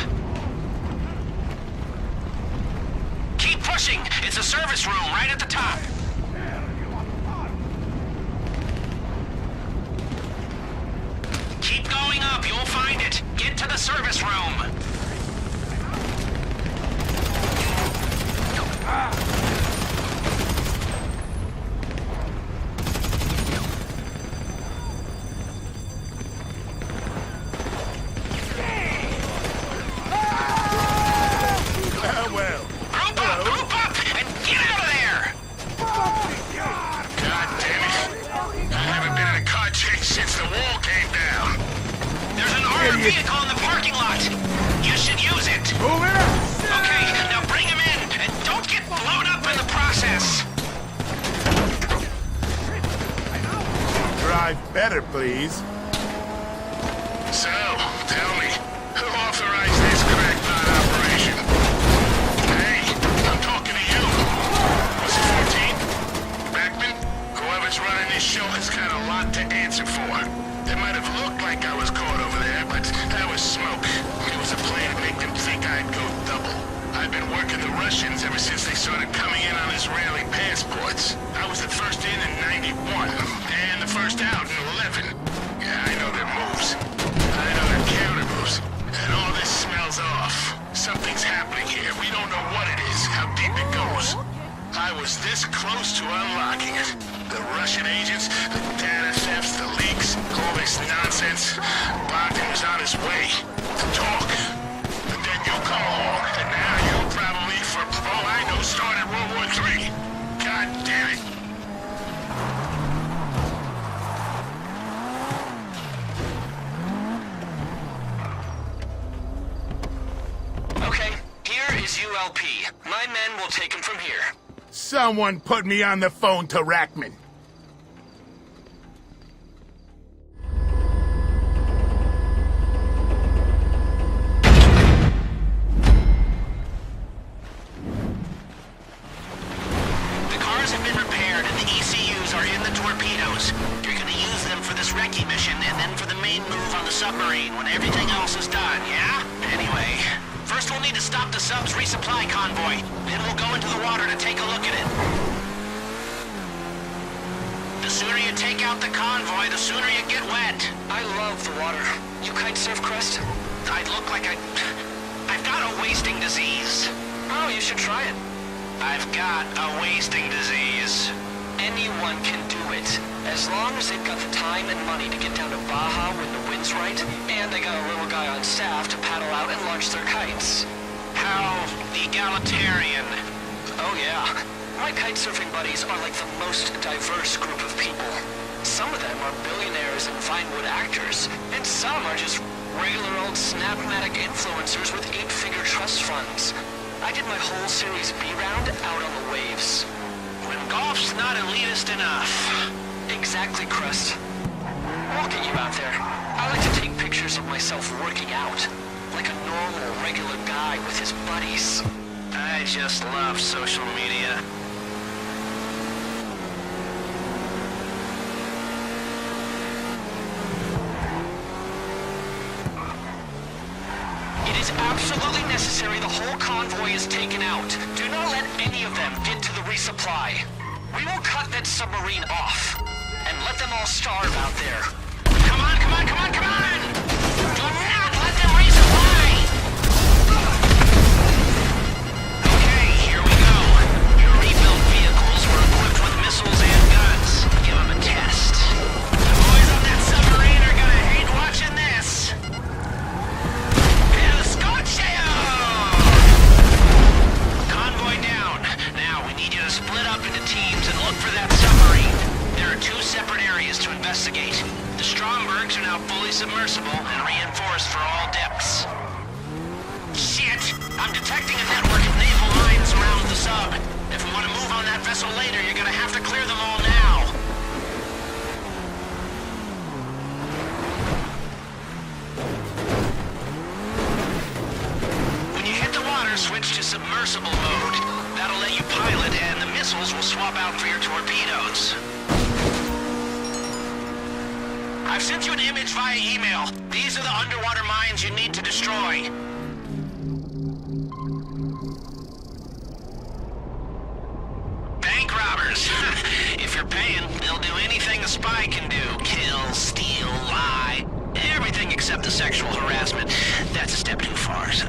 Keep pushing. It's a service room right at the top. Keep going up. You'll find it. Get to the service room. Group up, and get out of there! God damn it. I haven't been in a car chase since the wall came down. There's an armored vehicle in the parking lot. You should use it. Move it up! Okay, now bring him in, and don't get blown up in the process. Drive better, please. So, tell me, who authorized this crackpot operation? Hey, I'm talking to you. Was it 14? Rackman? Whoever's running this show has got a lot to answer for. It might have looked like I was caught over there, but that was smoke. It was a plan to make them think I'd go double. I've been working the Russians ever since they started coming in on Israeli passports. I was the first in 91, and the first out in 11. Yeah, I know their moves. I know their counter moves. And all this smells off. Something's happening here. We don't know what it is, how deep it goes. I was this close to unlocking it. The Russian agents, the data thefts, the leaks, all this nonsense. Bogdan was on his way to talk. But then you come along, and now you probably, for all I know, started World War III. God damn it. Okay, here is ULP. My men will take him from here. Someone put me on the phone to Rackman. The cars have been repaired and the ECUs are in the torpedoes. You're gonna use them for this recce mission and then for the main move on the submarine when everything else is done, yeah? Anyway, first we'll need to stop the sub's resupply convoy. Then we'll go into the water to take a look at it. The sooner you take out the convoy, the sooner you get wet. I love the water. You kite surf, Crest? I'd look like I've got a wasting disease. Oh, you should try it. I've got a wasting disease. Anyone can do it, as long as they've got the time and money to get down to Baja when the wind's right, and they got a little guy on staff to paddle out and launch their kites. How egalitarian. Oh yeah. My kitesurfing buddies are like the most diverse group of people. Some of them are billionaires and Vinewood actors, and some are just regular old Snapmatic influencers with 8-figure trust funds. I did my whole Series B round out on the waves. When golf's not elitist enough. Exactly, Crust. I'll get you out there. I like to take pictures of myself working out, like a normal, regular guy with his buddies. I just love social media. It is absolutely necessary the whole convoy is taken out. Do not let any of them get to the resupply. We will cut that submarine off and let them all starve out there. Come on, come on, come on, come on! Do not let them resupply! Okay, here we go. Your rebuilt vehicles were equipped with missiles and guns. Give them a test. The boys on that submarine are gonna hate watching this. El Scorchio! Convoy down. Now, we need you to split up into teams and look for that submarine. There are 2 separate areas to investigate. The Strombergs are now fully submersible and reinforced for all depths. Shit! I'm detecting a network of naval mines around the sub. If we want to move on that vessel later, you're gonna have to clear them all now. When you hit the water, switch to submersible mode. That'll let you pilot, and the missiles will swap out for your torpedoes. I've sent you an image via email. These are the underwater mines you need to destroy. Bank robbers. If you're paying, they'll do anything a spy can do. Kill, steal, lie. Everything except the sexual harassment. That's a step too far, so...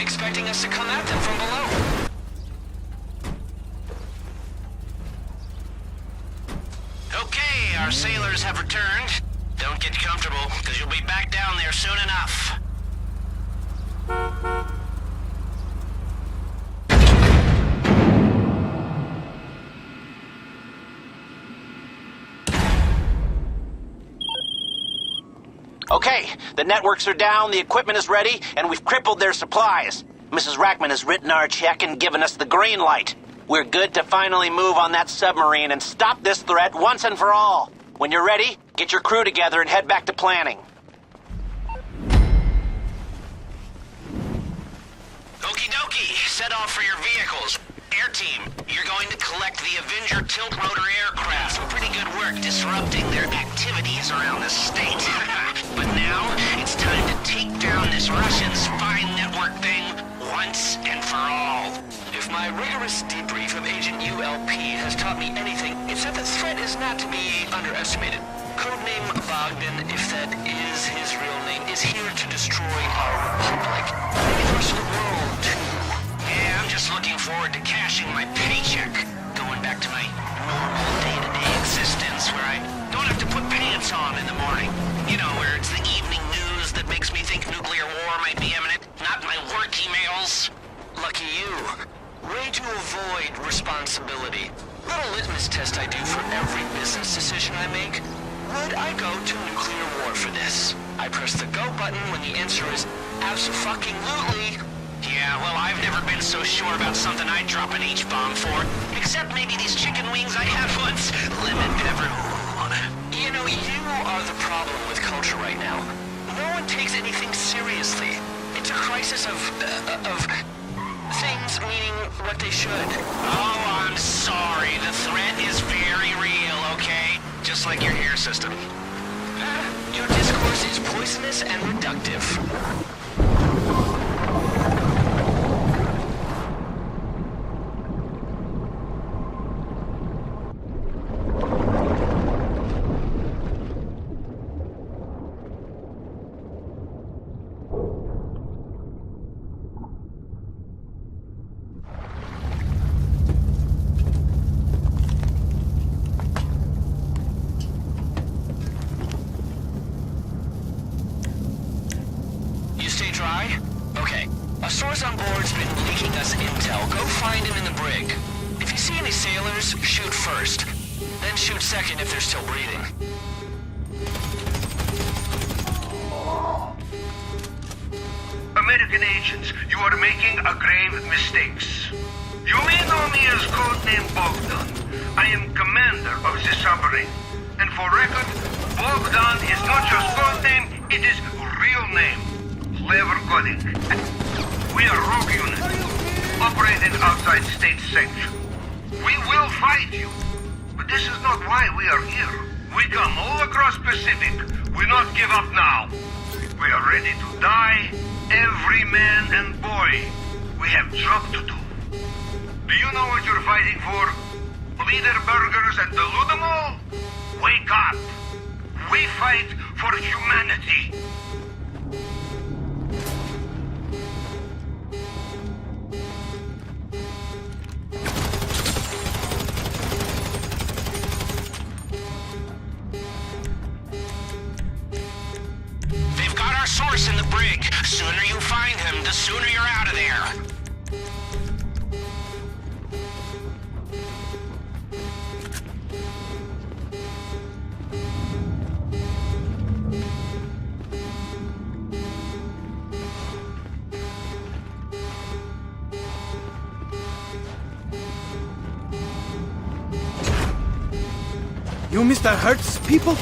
expecting us to come at them from below. Okay, our sailors have returned. Don't get comfortable, because you'll be back down there soon enough. Okay, the networks are down, the equipment is ready, and we've crippled their supplies. Mrs. Rackman has written our check and given us the green light. We're good to finally move on that submarine and stop this threat once and for all. When you're ready, get your crew together and head back to planning. Okie dokie, set off for your vehicles. Air team, you're going to collect the Avenger tilt-rotor aircraft. Pretty good work disrupting their activities around the state. But now, it's time to take down this Russian spy network thing once and for all. If my rigorous debrief of Agent ULP has taught me anything, it's that the threat is not to be underestimated. Codename Bogdan, if that is his real name, is here to destroy our republic. Maybe the rest of the world, too. Yeah, I'm just looking forward to cashing my paycheck. Going back to my normal day-to-day existence where I don't have to put pants on in the morning. You know, where it's the evening news that makes me think nuclear war might be imminent, not my work emails. Lucky you. Way to avoid responsibility. Little litmus test I do for every business decision I make. Would I go to nuclear war for this? I press the go button when the answer is abso-fucking-lutely. Yeah, well, I've never been so sure about something I'd drop an H-bomb for. Except maybe these chicken wings I had once. Lemon pepper. You know, you are the problem with culture right now. No one takes anything seriously. It's a crisis of things meaning what they should. Oh, I'm sorry. The threat is very real, okay? Just like your hair system. Your discourse is poisonous and reductive. intel. Go find him in the brig. If you see any sailors, shoot first. Then shoot second if they're still breathing. American agents, you are making a grave mistakes. You may know me as codename Bogdan. I am commander of the submarine. And for record, Bogdan is not just codename, it is real name. Clever coding. We are rogue unit, operating outside state sanction. We will fight you, but this is not why we are here. We come all across Pacific. We not give up now. We are ready to die, every man and boy. We have job to do. Do you know what you're fighting for? Bleeder burgers and delude them all? Wake up! We fight for humanity. They've got our source in the brig. Sooner you find him, the sooner you're out of there. You Mr. Hertz people?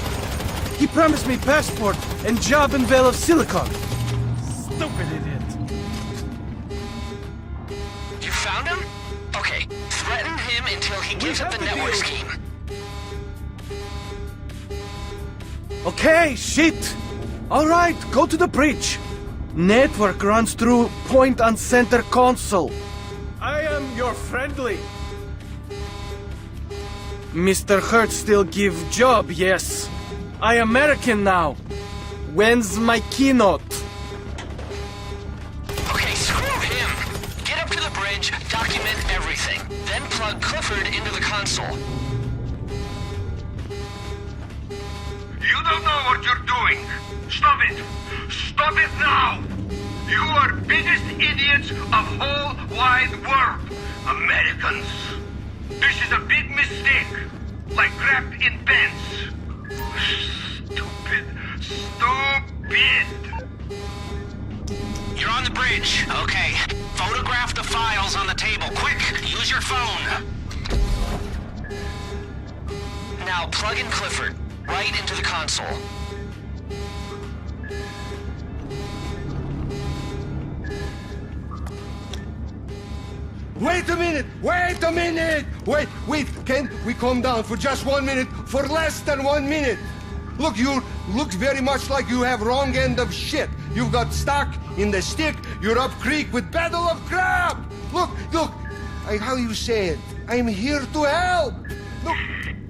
He promised me passport and job in Vale of Silicon. Stupid idiot. You found him? Okay, threaten him until he gives up the network scheme. Okay, shit. All right, go to the bridge. Network runs through point on center console. I am your friendly. Mr. Hertz still give job, yes. I American now. When's my keynote? Okay, screw him. Get up to the bridge, document everything. Then plug Clifford into the console. You don't know what you're doing. Stop it. Stop it now. You are biggest idiots of whole wide world. Americans. This is a big mistake. Like crap in pants. Stupid. Stupid. You're on the bridge. Okay. Photograph the files on the table. Quick, use your phone. Now plug in Clifford right into the console. Wait a minute! Wait a minute! Wait, can we calm down for just 1 minute? For less than 1 minute! Look, you look very much like you have wrong end of shit. You've got stuck in the stick, you're up creek with battle of crab! Look, how you say it? I'm here to help! Look.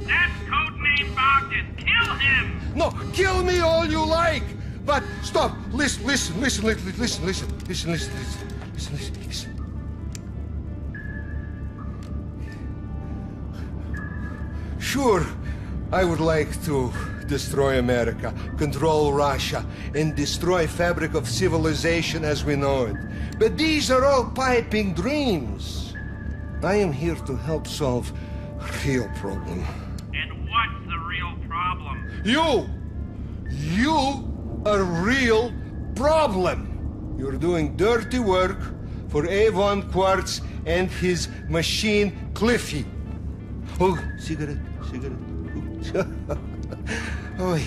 That's codename Bogdan. Kill him! No, kill me all you like! But stop, listen. Sure, I would like to destroy America, control Russia, and destroy fabric of civilization as we know it. But these are all piping dreams. I am here to help solve a real problem. And what's the real problem? You are real problem. You're doing dirty work for Avon Quartz and his machine Cliffy. Oh, cigarette. Oh,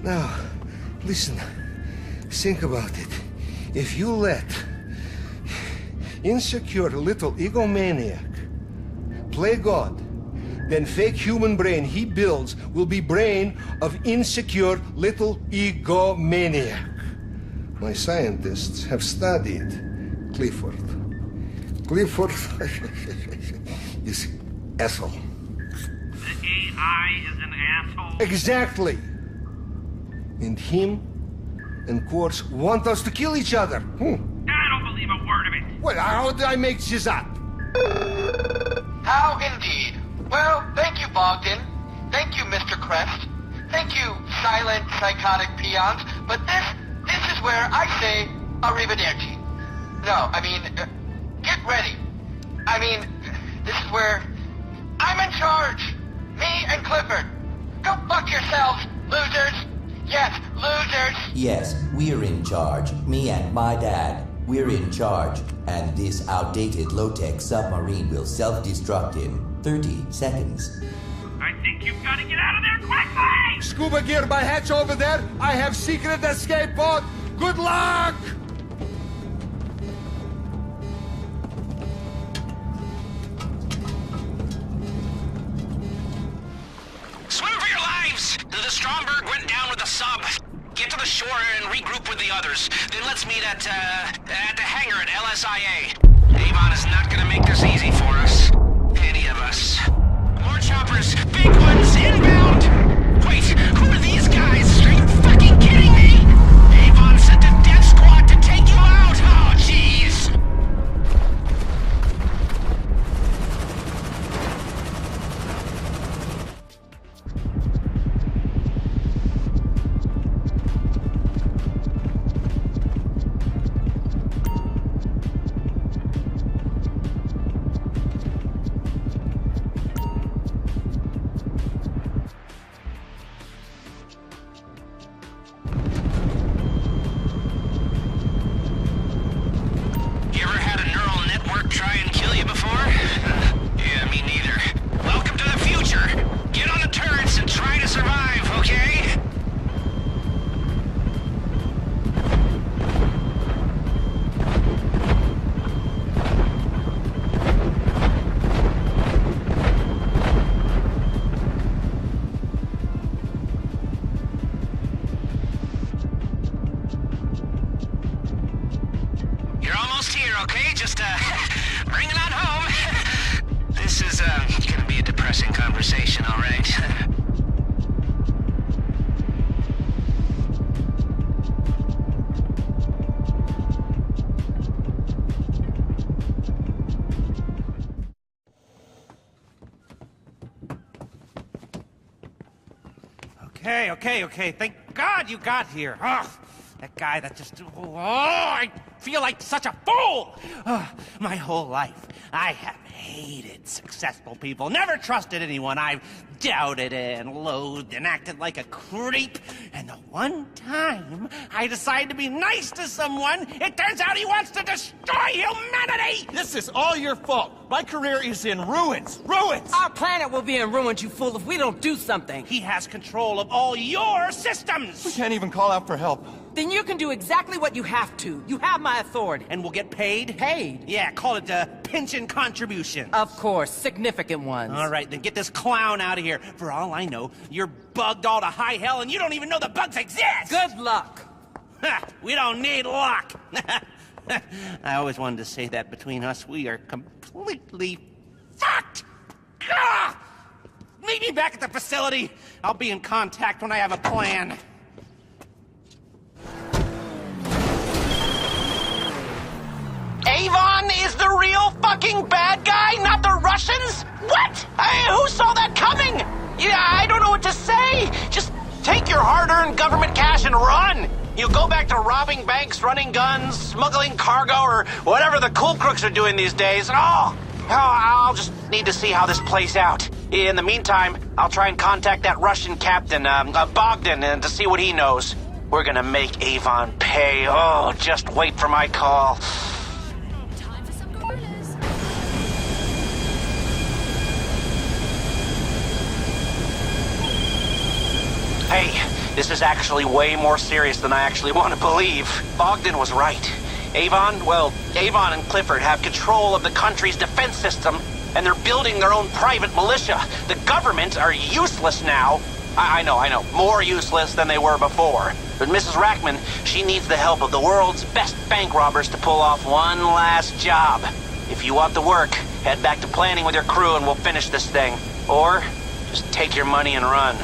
now, listen, think about it. If you let insecure little egomaniac play God, then fake human brain he builds will be brain of insecure little egomaniac. My scientists have studied Clifford. Clifford is asshole. AI is an asshole? Exactly. And him and Quartz want us to kill each other. I don't believe a word of it. Well, how did I make this up? How indeed. Well, thank you, Bogdan. Thank you, Mr. Crest. Thank you, silent, psychotic peons. But this is where I say arrivederci. No, I mean, get ready. where I'm in charge. Me and Clifford. Go fuck yourselves, losers. Yes, losers. Yes, we're in charge. Me and my dad. We're in charge. And this outdated low-tech submarine will self-destruct in 30 seconds. I think you've got to get out of there quickly! Scuba gear by hatch over there. I have secret escape pod. Good luck! Swim for your lives! The Stromberg went down with the sub. Get to the shore and regroup with the others. Then let's meet at the hangar at LSIA. Avon is not gonna make this easy for us. Any of us. More choppers, big ones, inbound! Wait, who are these guys? Are you fucking kidding me? Avon sent a death squad to take you out! Oh, jeez! You ever had a neural network try and kill you before? Yeah, me neither. Welcome to the future. Get on the turrets and try to survive, okay? You're almost here, okay? Just, bring it on home. This is, gonna be a depressing conversation, all right? Okay. Thank God you got here. Oh, that guy that just... Oh, I feel like such a fool! Oh, my whole life, I have hated successful people. Never trusted anyone. I've doubted and loathed and acted like a creep. And the one time I decide to be nice to someone, it turns out he wants to destroy humanity! This is all your fault. My career is in ruins. Ruins! Our planet will be in ruins, you fool, if we don't do something. He has control of all your systems! We can't even call out for help. Then you can do exactly what you have to. You have my authority. And we'll get paid? Paid? Yeah, call it a pension contribution. Of course, significant ones. All right, then get this clown out of here. For all I know, you're bugged all to high hell and you don't even know the bugs exist! Good luck. We don't need luck! I always wanted to say that between us, we are completely fucked! Ah! Meet me back at the facility. I'll be in contact when I have a plan. Avon is the real fucking bad guy, not the Russians? What? Who saw that coming? Yeah, I don't know what to say. Just take your hard-earned government cash and run. You go back to robbing banks, running guns, smuggling cargo, or whatever the cool crooks are doing these days. I'll just need to see how this plays out. In the meantime, I'll try and contact that Russian captain, Bogdan, and to see what he knows. We're gonna make Avon pay. Oh, just wait for my call. Hey, this is actually way more serious than I actually want to believe. Bogdan was right. Avon and Clifford have control of the country's defense system, and they're building their own private militia. The government are useless now. I know, more useless than they were before. But Mrs. Rackman, she needs the help of the world's best bank robbers to pull off one last job. If you want the work, head back to planning with your crew and we'll finish this thing. Or, just take your money and run.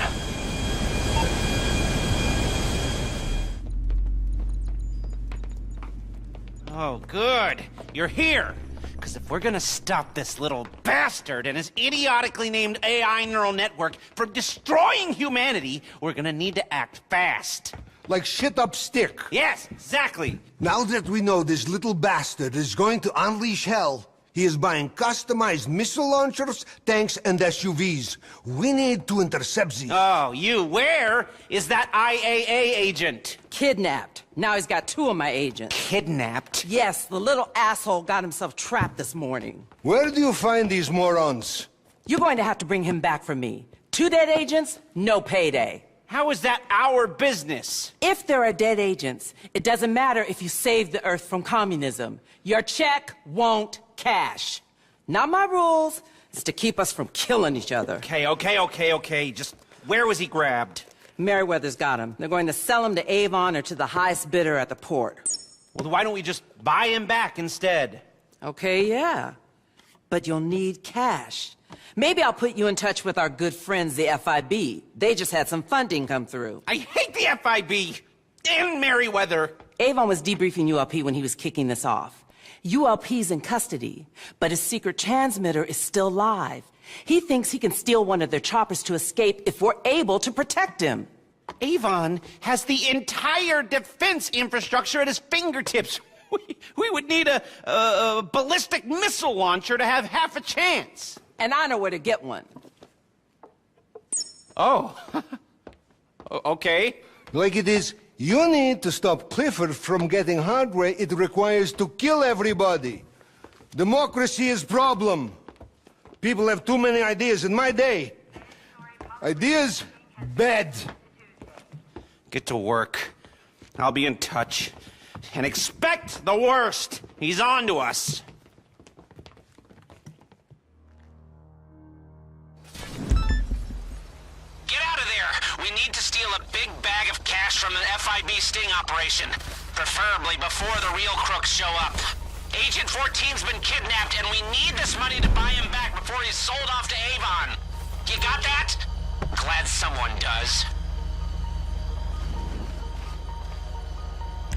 Oh, good. You're here. Because if we're gonna stop this little bastard and his idiotically named AI neural network from destroying humanity, we're gonna need to act fast. Like shit up stick. Yes, exactly. Now that we know this little bastard is going to unleash hell, He is buying customized missile launchers, tanks, and SUVs. We need to intercept these. Oh, you. Where is that IAA agent? Kidnapped. Now he's got 2 of my agents. Kidnapped? Yes, the little asshole got himself trapped this morning. Where do you find these morons? You're going to have to bring him back for me. 2 dead agents, no payday. How is that our business? If there are dead agents, it doesn't matter if you save the Earth from communism. Your check won't cash. Not my rules. It's to keep us from killing each other. Okay. Just where was he grabbed? Merriweather's got him. They're going to sell him to Avon or to the highest bidder at the port. Well, why don't we just buy him back instead? Okay, yeah. But you'll need cash. Maybe I'll put you in touch with our good friends, the FIB. They just had some funding come through. I hate the FIB and Merriweather. Avon was debriefing ULP when he was kicking this off. ULP's in custody, but his secret transmitter is still live. He thinks he can steal one of their choppers to escape if we're able to protect him. Avon has the entire defense infrastructure at his fingertips. We would need a ballistic missile launcher to have half a chance. And I know where to get one. Oh. Okay. Like it is, you need to stop Clifford from getting hardware it requires to kill everybody. Democracy is problem. People have too many ideas in my day. Ideas, bad. Get to work. I'll be in touch. And expect the worst. He's on to us. Get out of there! We need to steal a big bag of cash from an FIB sting operation. Preferably before the real crooks show up. Agent 14's been kidnapped, and we need this money to buy him back before he's sold off to Avon. You got that? Glad someone does.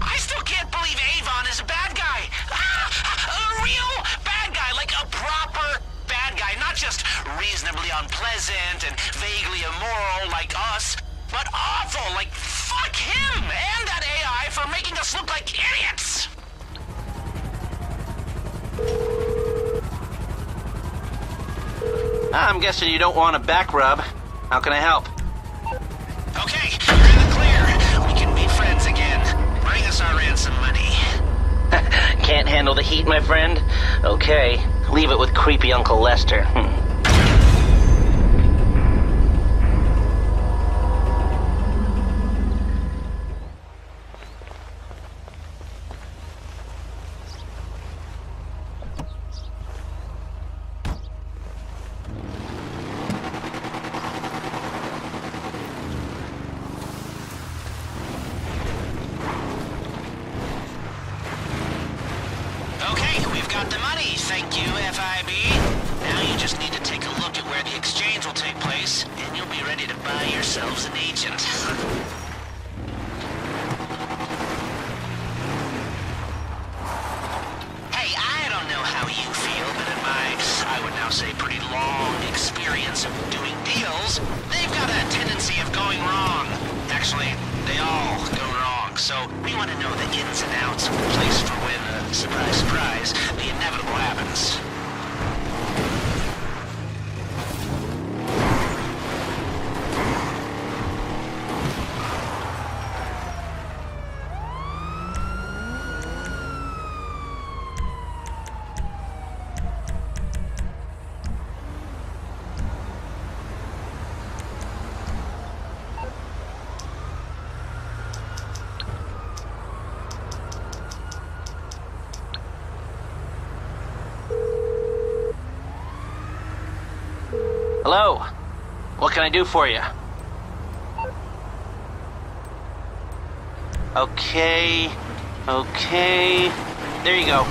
I still can't believe Avon is a bad guy. A real bad guy, like a proper bad guy. Not just reasonably unpleasant and vaguely immoral like us, but awful, like fuck him and that AI for making us look like idiots. I'm guessing you don't want a back rub. How can I help? Okay, you're in the clear. We can be friends again. Bring us our ransom money. Can't handle the heat, my friend? Okay, leave it with creepy Uncle Lester. Okay, we've got the money. Thank you, FIB. Now you just need to take a look at where the exchange will take place, and you'll be ready to buy yourselves an agent. Hey, I don't know how you feel, but in my, I would now say, pretty long experience of doing deals, they've got a tendency of going wrong. Actually, they all go wrong, so we want to know the ins and outs of the place for when, surprise, surprise, the inevitable happens. Hello. What can I do for you? Okay. There you go.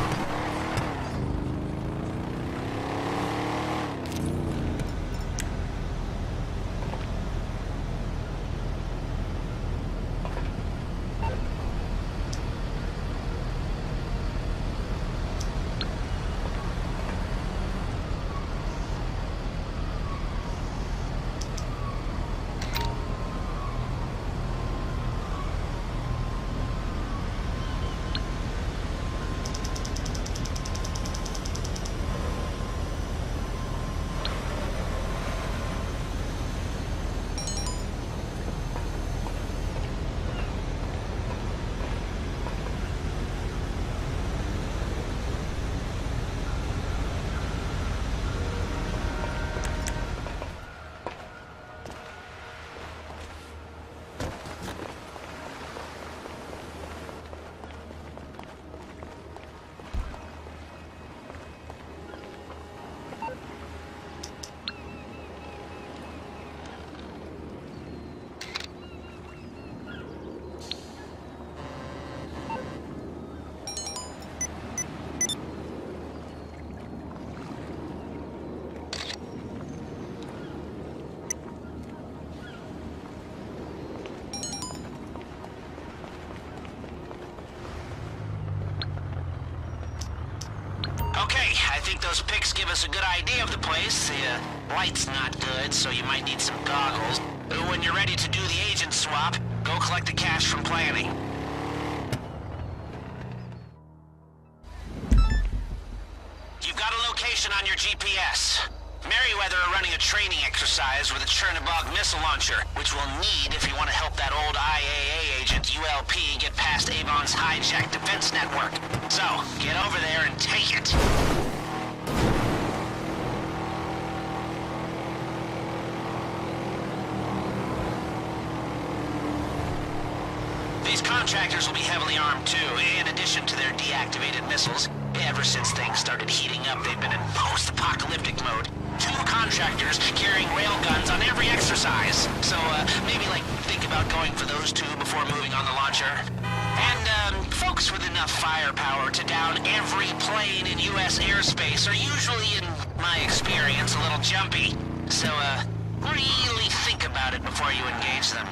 those pics give us a good idea of the place. The light's not good, so you might need some goggles. When you're ready to do the agent swap, go collect the cash from planning. You've got a location on your GPS. Merryweather are running a training exercise with a Chernobog missile launcher, which we'll need if you want to help that old IAA agent, ULP, get past Avon's hijacked defense network. So, get over there and take it. These contractors will be heavily armed too, in addition to their deactivated missiles. Ever since things started heating up, they've been in post-apocalyptic mode. 2 contractors carrying railguns on every exercise. So, maybe, think about going for those 2 before moving on the launcher. And, folks with enough firepower to down every plane in U.S. airspace are usually, in my experience, a little jumpy. So, really think about it before you engage them.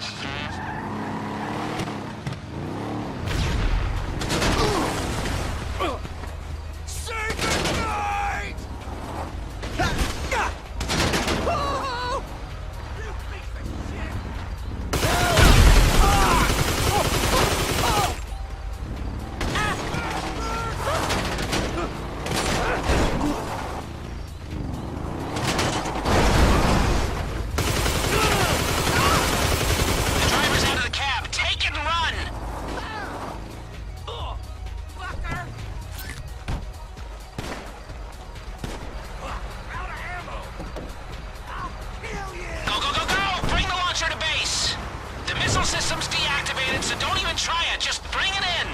System's deactivated, so don't even try it. Just bring it in.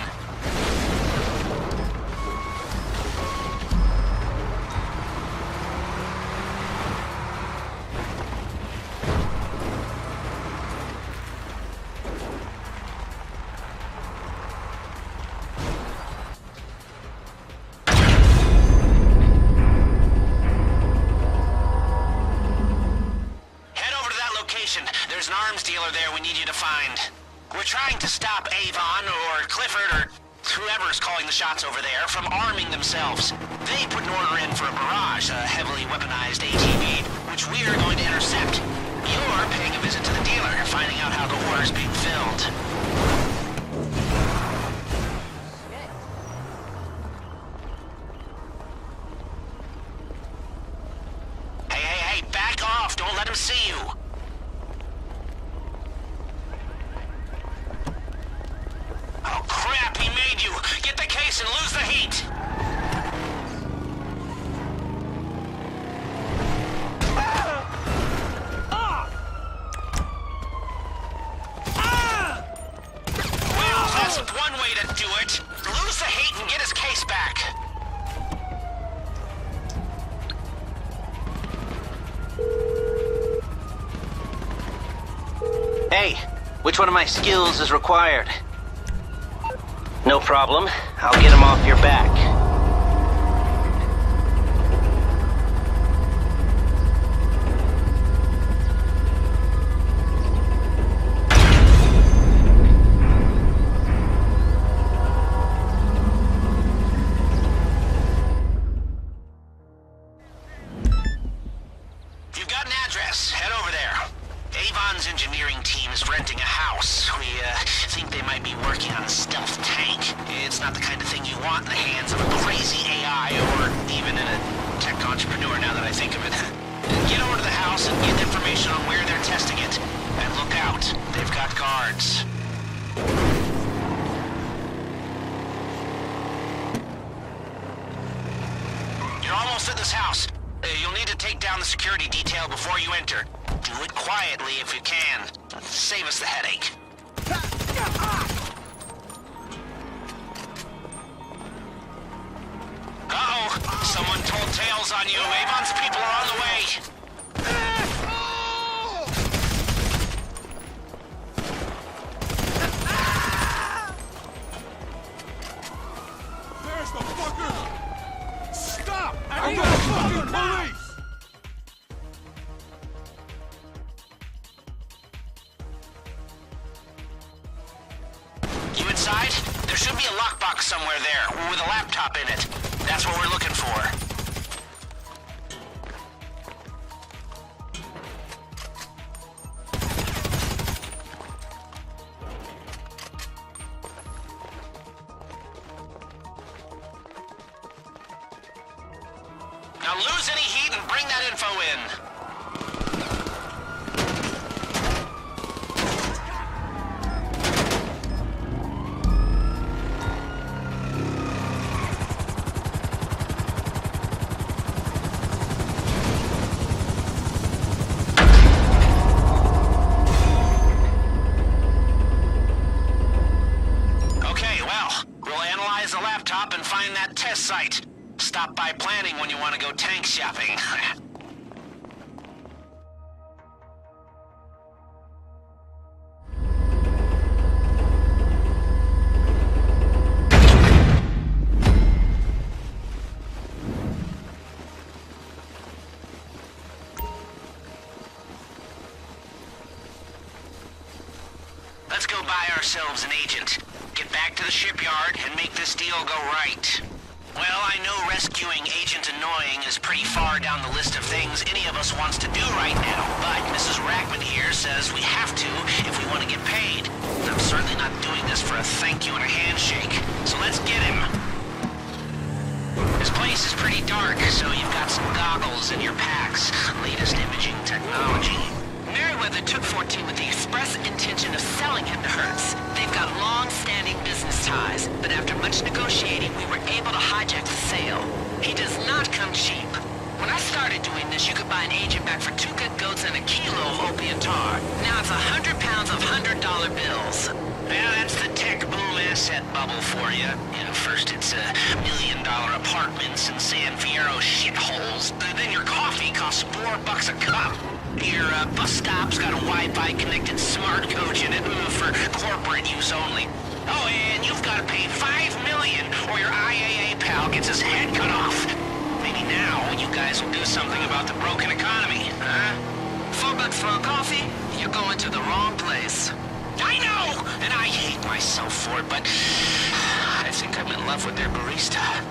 There's an arms dealer there we need you to find. We're trying to stop Avon or Clifford or whoever's calling the shots over there from arming themselves. They put an order in for a barrage, a heavily weaponized ATV, which we're going to intercept. You're paying a visit to the dealer, finding out how the order's being filled. Hey, back off! Don't let him see you! Oh, crap, he made you! Get the case and lose the heat! Well, that's one way to do it. Lose the heat and get his case back. Hey, which one of my skills is required? No problem. I'll get him off your back. You've got an address. Head over there. Avon's engineering team is renting a house. We think they might be working on a stealth tank. It's not the kind of thing you want in the hands of a crazy AI or even in a tech entrepreneur, now that I think of it. Get over to the house and get information on where they're testing it. And look out. They've got guards. You're almost at this house. You'll need to take down the security detail before you enter. Do it quietly if you can. Save us the headache. Uh-oh! Someone told tales on you. Avon's people are on the way. There's the fucker! Stop! I need the fucking police! You inside? There should be a lockbox somewhere there, with a laptop in it. That's what we're looking for. Don't lose any heat and bring that info in. And find that test site. Stop by planning when you want to go tank shopping. Let's go buy ourselves an agent. Get back to the shipyard and make this deal go right. Well, I know rescuing Agent Annoying is pretty far down the list of things any of us wants to do right now, but Mrs. Rackman here says we have to if we want to get paid. And I'm certainly not doing this for a thank you and a handshake. So let's get him. This place is pretty dark, so you've got some goggles in your packs. Latest imaging technology. Merriweather took 14 with the express intention of selling him to Hertz. They've got long-standing business ties, but after much negotiating, we were able to hijack the sale. He does not come cheap. When I started doing this, you could buy an agent back for 2 good goats and a kilo of opium tar. Now it's 100 pounds of $100 bills. Well, that's the tech boom asset bubble for you. First it's $1 million apartments and San Fierro shitholes. Then your coffee costs $4 a cup. Your bus stop's got a Wi-Fi connected smart coach in it for corporate use only. Oh, and you've got to pay $5 million or your IAA pal gets his head cut off. Maybe now you guys will do something about the broken economy, huh? $4 for a coffee? You're going to the wrong place. I know, and I hate myself for it, but I think I'm in love with their barista.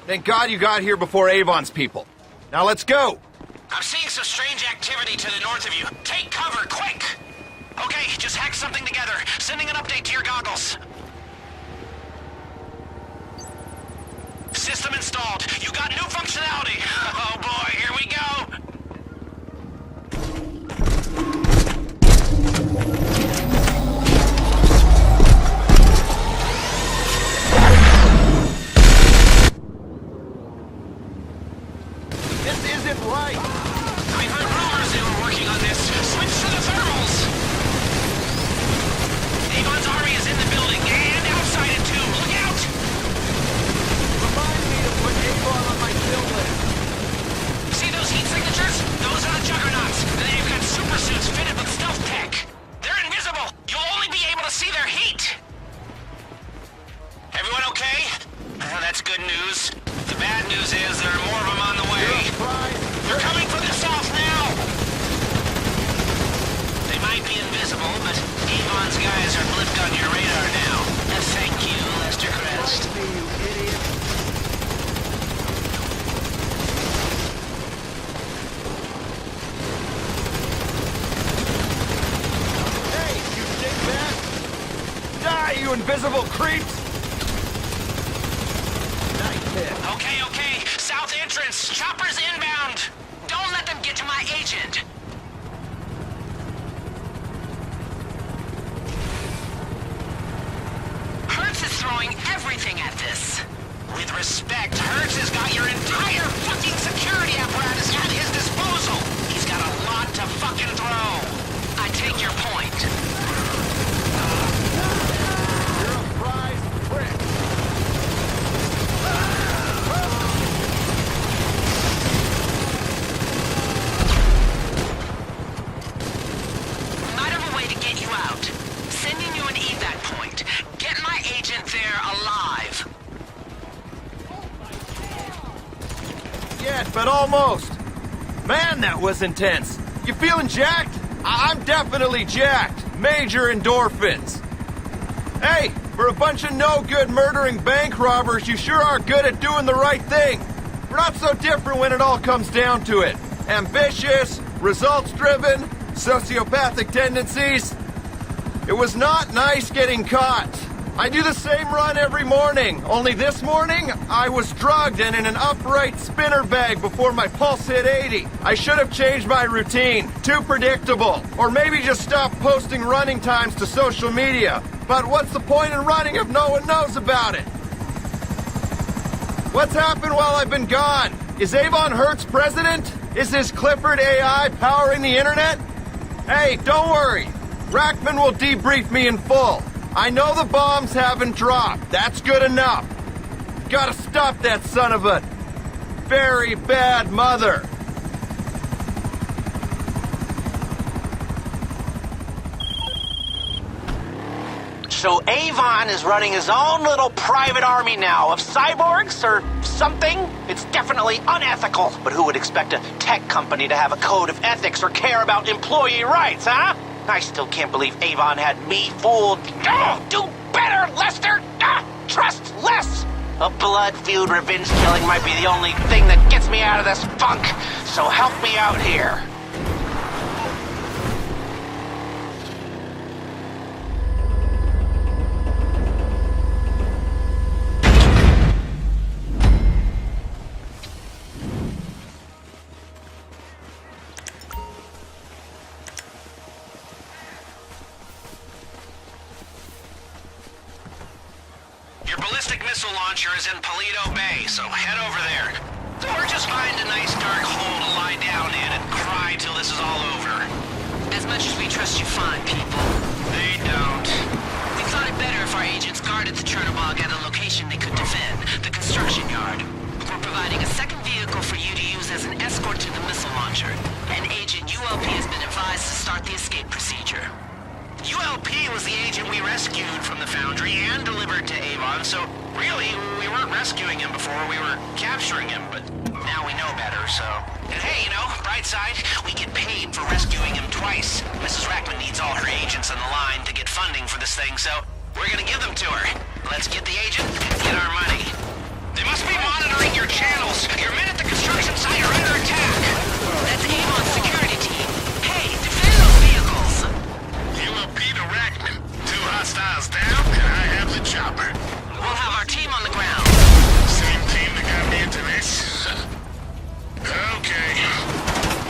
Thank God you got here before Avon's people. Now let's go! I'm seeing some strange activity to the north of you. Take cover, quick! Okay, just hack something together. Sending an update to your goggles. System installed. You got new functionality. Oh boy, here we go! Right. I've heard rumors they were working on this. Switch to the thermals! Avon's army is in the building, and outside it too. Look out! Remind me to put Avon on my kill list. See those heat signatures? Those are the juggernauts. They've got super suits fitted with stealth tech. They're invisible. You'll only be able to see their heat. Everyone okay? That's good news. The bad news is there are more of them on the way. They're coming from the south now! They might be invisible, but Avon's guys are blipped on your radar now. Thank you, Lester Crest. You idiot. Hey, you dingbat! Die, you invisible creeps! Nice hit. Okay. South entrance. Choppers inbound. Don't let them get to my agent. Hertz is throwing everything at this. With respect, Hertz has got your entire fucking security apparatus at his disposal. He's got a lot to fucking throw. I take your point. You're a prize prick. Might have a way to get you out. Sending you an evac point. Get my agent there alive. Yet, but almost. Man, that was intense. You feeling jacked? I'm definitely jacked. Major endorphins. Hey, for a bunch of no-good murdering bank robbers, you sure are good at doing the right thing. We're not so different when it all comes down to it. Ambitious, results-driven, sociopathic tendencies. It was not nice getting caught. I do the same run every morning, only this morning, I was drugged and in an upright spinner bag before my pulse hit 80. I should have changed my routine. Too predictable. Or maybe just stop posting running times to social media. But what's the point in running if no one knows about it? What's happened while I've been gone? Is Avon Hertz president? Is his Clifford AI powering the internet? Hey, don't worry. Rackman will debrief me in full. I know the bombs haven't dropped. That's good enough. Gotta stop that son of a very bad mother. So Avon is running his own little private army now of cyborgs or something? It's definitely unethical. But who would expect a tech company to have a code of ethics or care about employee rights, huh? I still can't believe Avon had me fooled. Do better, Lester! Trust less! A blood feud revenge killing might be the only thing that gets me out of this funk. So help me out here. Your ballistic missile launcher is in Paleto Bay, so head over there. Or just find a nice dark hole to lie down in and cry till this is all over. As much as we trust you fine people, They don't. we thought it better if our agents guarded the Chernobog at a location they could defend, the construction yard. We're providing a second vehicle for you to use as an escort to the missile launcher. And Agent ULP has been advised to start the escape procedure. ULP was the agent we rescued from the Foundry and delivered to Avon, so really, we weren't rescuing him before, we were capturing him, but now we know better, so... And hey, you know, bright side, we get paid for rescuing him twice. Mrs. Rackman needs all her agents on the line to get funding for this thing, so we're gonna give them to her. Let's get the agent and get our money. They must be monitoring your channels. Your men at the construction site are under attack. That's Avon's security team. Hey, defend those vehicles! ULP to Rackman. 2 hostiles down, and I have the chopper. We'll have our team on the ground. Same team that got me into this. Okay.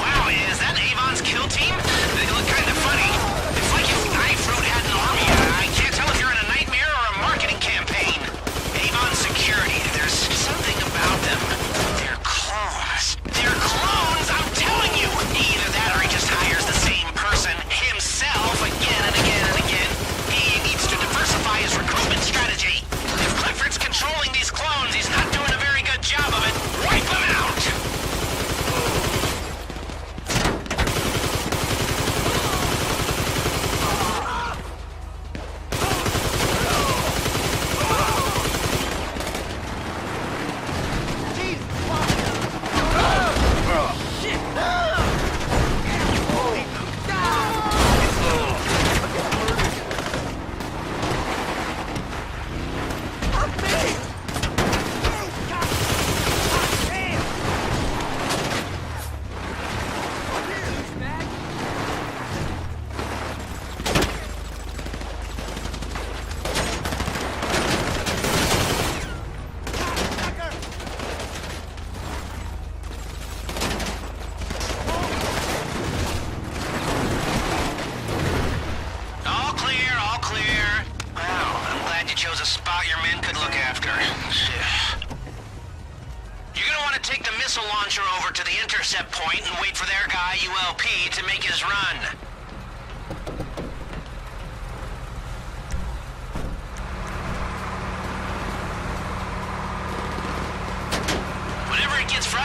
Wow, is that Avon's kill team? They look kind of funny. It's like if Knife Road had an army. I can't tell if you're in a nightmare or a marketing campaign. Avon Security, there's something about them. They're clones. They're clones, I'm telling you! Either that or he just hires the same person himself again and again and again. He needs to diversify his recruitment strategy. If Clifford's controlling these clones, he's not doing a very good job of it. Wipe them out! Launcher over to the intercept point and wait for their guy, ULP, to make his run.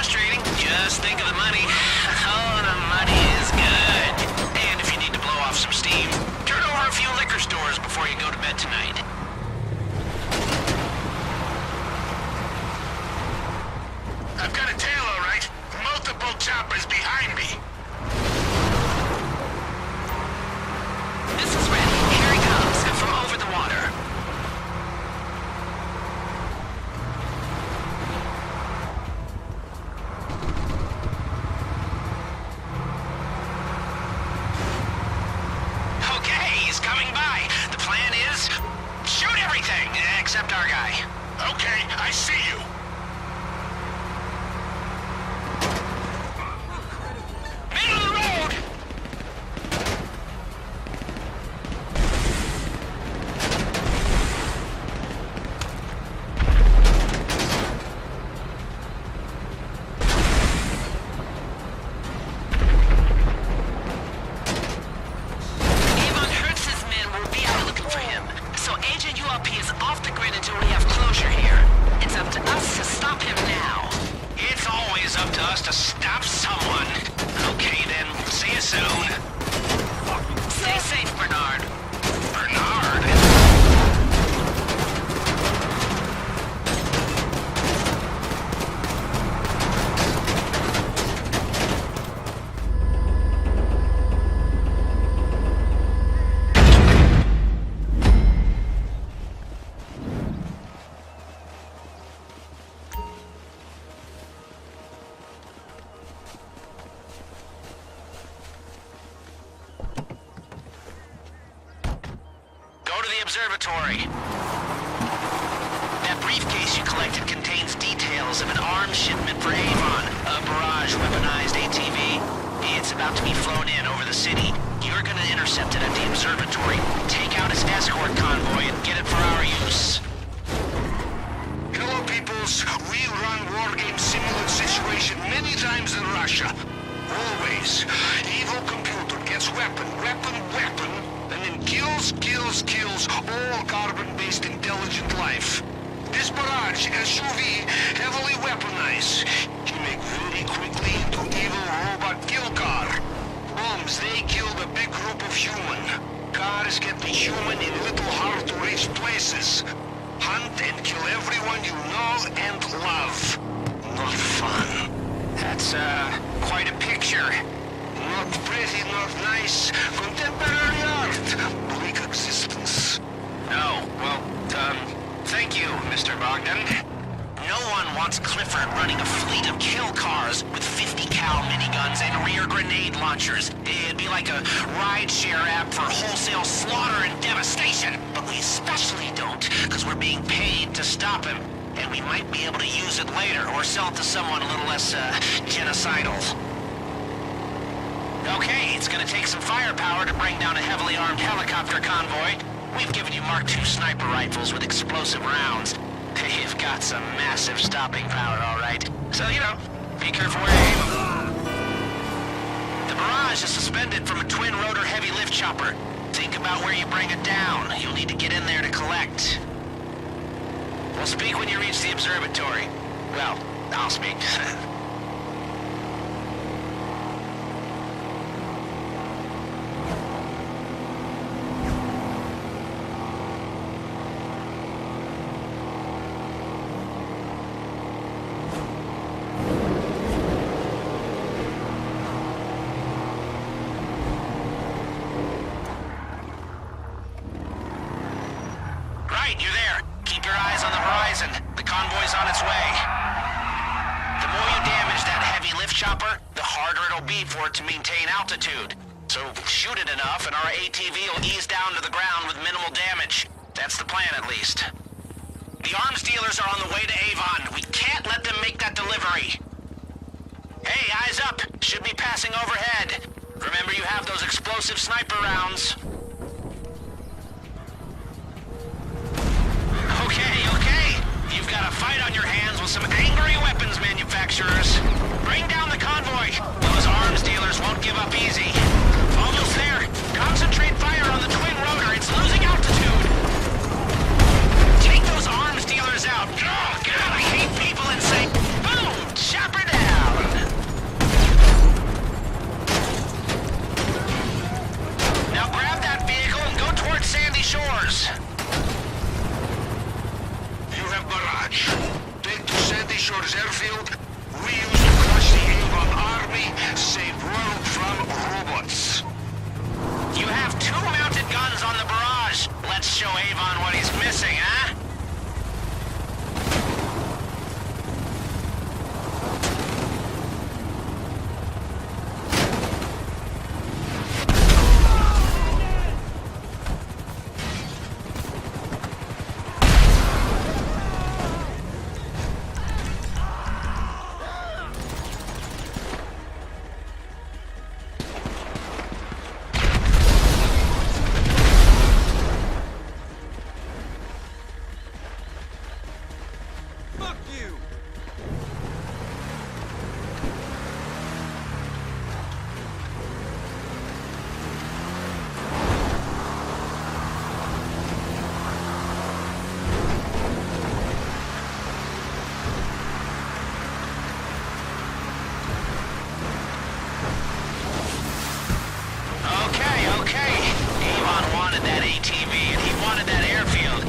frustrating. Just think of the money. Oh, the money is good. And if you need to blow off some steam, turn over a few liquor stores before you go to bed tonight. I've got a tail, all right. Multiple choppers behind me. This is Red. Here he comes, from over the water. Okay, he's coming by. The plan is shoot everything, except our guy. Okay, I see you. Middle of the road! Avon Hertz's men will be out looking for him, so Agent ULP is off the grid until we have closure here. It's up to us to stop him now. It's always up to us to stop someone. Okay then, see you soon. Stay safe, Bernard. Bernard? Go to the observatory. That briefcase you collected contains details of an arms shipment for Avon, a barrage weaponized ATV. It's about to be flown in over the city. You're gonna intercept it at the observatory, take out its escort convoy, and get it for our use. Hello, peoples. We run war game simulant situation many times in Russia. Always. Evil computer gets weapon, and then kills all carbon-based intelligent life. This barrage SUV heavily weaponized. He make very quickly into evil robot kill car. Bombs, they killed a big group of human. Cars get the human in little hard-to-reach places. Hunt and kill everyone you know and love. Not fun. That's, quite a picture. Not pretty, not nice. Contemporary art. Bleak existence. No, well, thank you, Mr. Bogdan. No one wants Clifford running a fleet of kill cars with 50 cal miniguns and rear grenade launchers. It'd be like a rideshare app for wholesale slaughter and devastation. But we especially don't, because we're being paid to stop him. And we might be able to use it later, or sell it to someone a little less, genocidal. Okay, it's gonna take some firepower to bring down a heavily armed helicopter convoy. We've given you Mark II sniper rifles with explosive rounds. You've got some massive stopping power, all right. So, you know, be careful where you aim them. The barrage is suspended from a twin-rotor heavy lift chopper. Think about where you bring it down. You'll need to get in there to collect. We'll speak when you reach the observatory. Well, I'll speak. Right, you're there. Keep your eyes on the horizon. The convoy's on its way. The more you damage that heavy lift chopper, the harder it'll be for it to maintain altitude. So shoot it enough and our ATV will ease down to the ground with minimal damage. That's the plan, at least. The arms dealers are on the way to Avon. We can't let them make that delivery. Hey, eyes up. Should be passing overhead. Remember, you have those explosive sniper rounds. Okay. You've got a fight on your hands with some angry weapons manufacturers. Bring down the convoy. Those arms dealers won't give up easy. Almost there. Concentrate fire on the twin rotor. It's losing altitude. Take those arms dealers out. Oh, God, I hate people and say, boom, chop her down. Santos. You have barrage. Take to Sandy Shores Airfield. We used to crush the Avon army, save world from robots. You have 2 mounted guns on the barrage. Let's show Avon what he's missing, huh? Okay. Avon wanted that ATV and he wanted that airfield.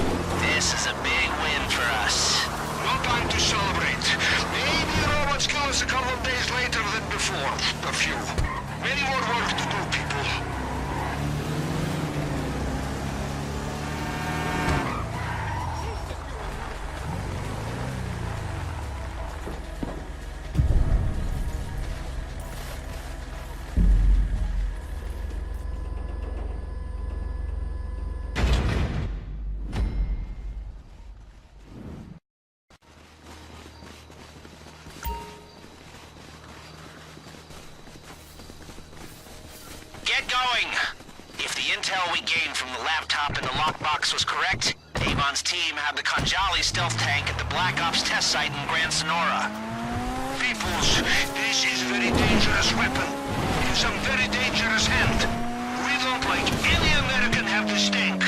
This is a big win for us. No time to celebrate. Maybe robots kill us a couple of days later than before. A few. Many more work to do, people. Get going! If the intel we gained from the laptop in the lockbox was correct, Avon's team had the Conjali stealth tank at the Black Ops test site in Grand Sonora. Peoples, this is very dangerous weapon. In some very dangerous hand. We don't like any American have this tank.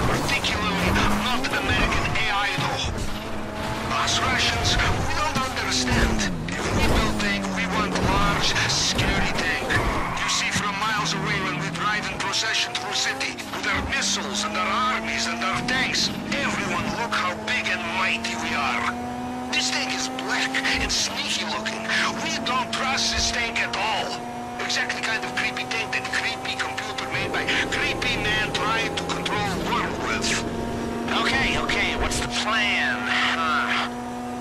Particularly not American AI though. Us Russians, we don't understand. If we build tank, we want large, scary tank. You see from miles away when we drive in procession through city, with our missiles and our armies and our tanks, everyone look how big and mighty we are. This tank is black and sneaky looking. We don't trust this tank at all. Exactly kind of creepy tank that creepy computer made by creepy man tried to control world with. Okay, what's the plan?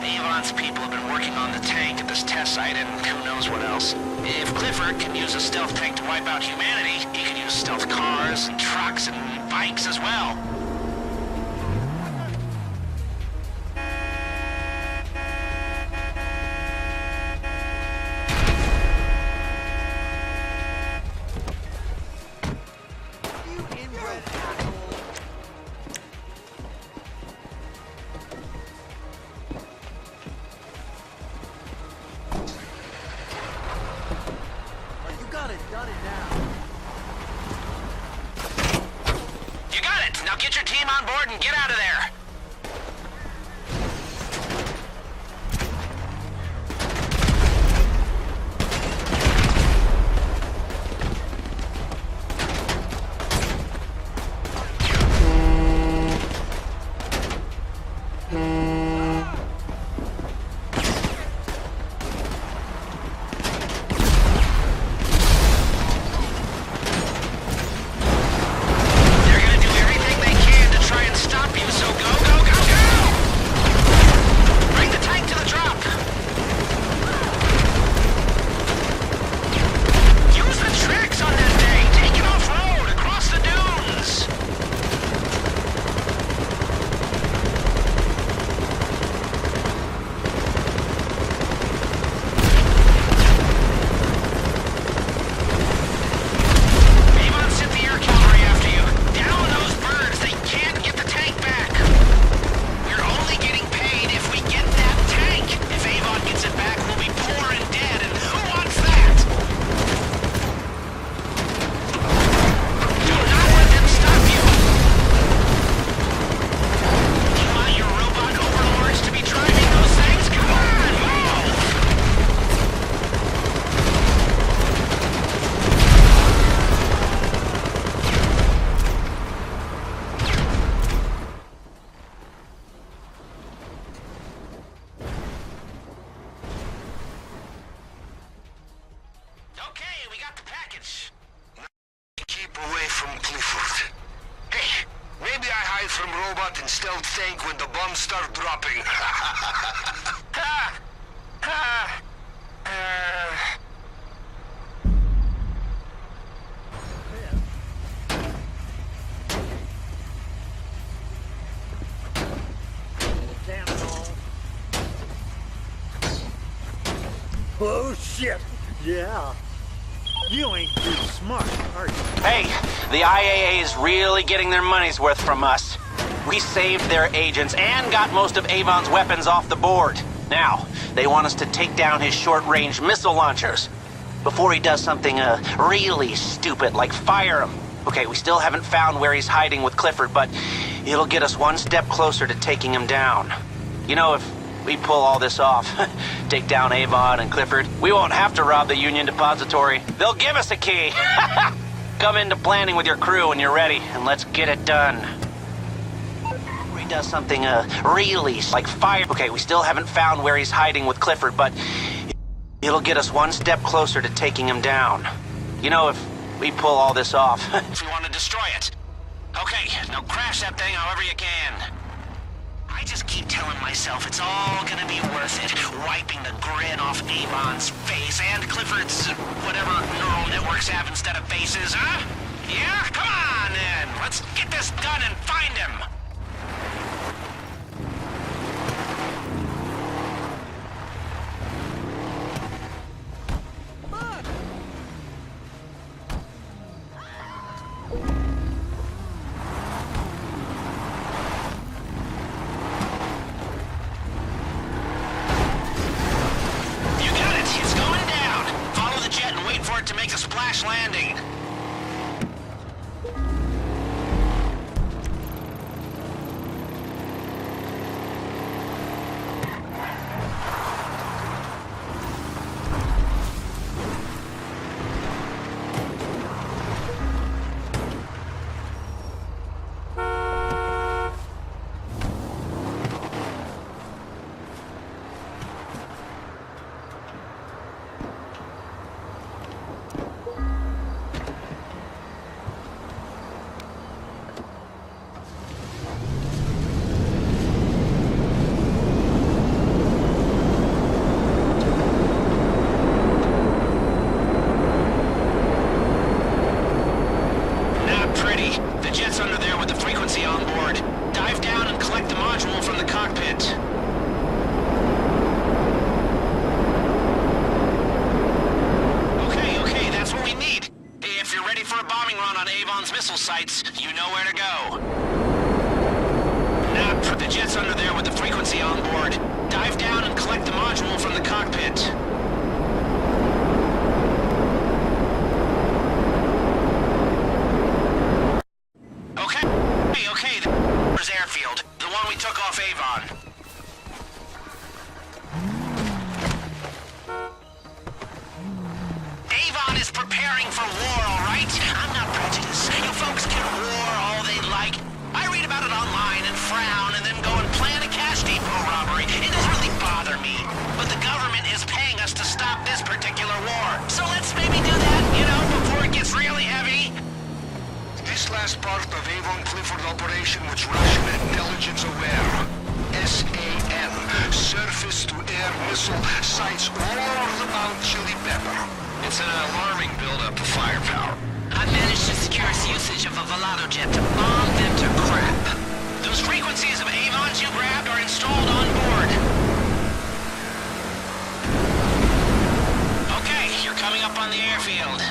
Avon's people have been working on the tank at this test site and who knows what else. If Clifford can use a stealth tank to wipe out humanity, he can use stealth cars and trucks and bikes as well. You got it! Now get your team on board and get out of there! They're gonna do everything they can to try and stop you, so go robot and stealth tank when the bombs start dropping. Oh, shit. Yeah. You ain't too smart, are you? Hey, the IAA is really getting their money's worth from us. We saved their agents and got most of Avon's weapons off the board. Now, they want us to take down his short-range missile launchers. Before he does something, really stupid, like fire him. Okay, we still haven't found where he's hiding with Clifford, but it'll get us one step closer to taking him down. You know, if we pull all this off, take down Avon and Clifford, we won't have to rob the Union Depository. They'll give us a key. Come into planning with your crew when you're ready, and let's get it done. He does something, really, like fire. Okay, we still haven't found where he's hiding with Clifford, but it'll get us one step closer to taking him down. You know, if we pull all this off. If we want to destroy it. Okay, now crash that thing however you can. I just keep telling myself it's all gonna be worth it. Wiping the grin off Avon's face and Clifford's whatever neural networks have instead of faces, huh? Yeah? Come on then! Let's get this done and find him! To make a splash landing. Sites, you know where to go. Now, the jet's under there with the frequency on board. Dive down and collect the module from the cockpit. Okay, there's airfield. The one we took off Avon. Avon is preparing for war, all right? I'm not prejudiced. You folks can war all they like. I read about it online and frown and then go and plan a cash depot robbery. It doesn't really bother me. But the government is paying us to stop this particular war. So let's maybe do that, you know, before it gets really heavy. This last part of Avon Clifford operation was Russian intelligence aware. SAM, surface-to-air missile sites all over the Mount Chiliad. It's an alarming buildup of firepower. I managed to secure its usage of a Volado jet to bomb them to crap. Those frequencies of Avons you grabbed are installed on board. Okay, you're coming up on the airfield.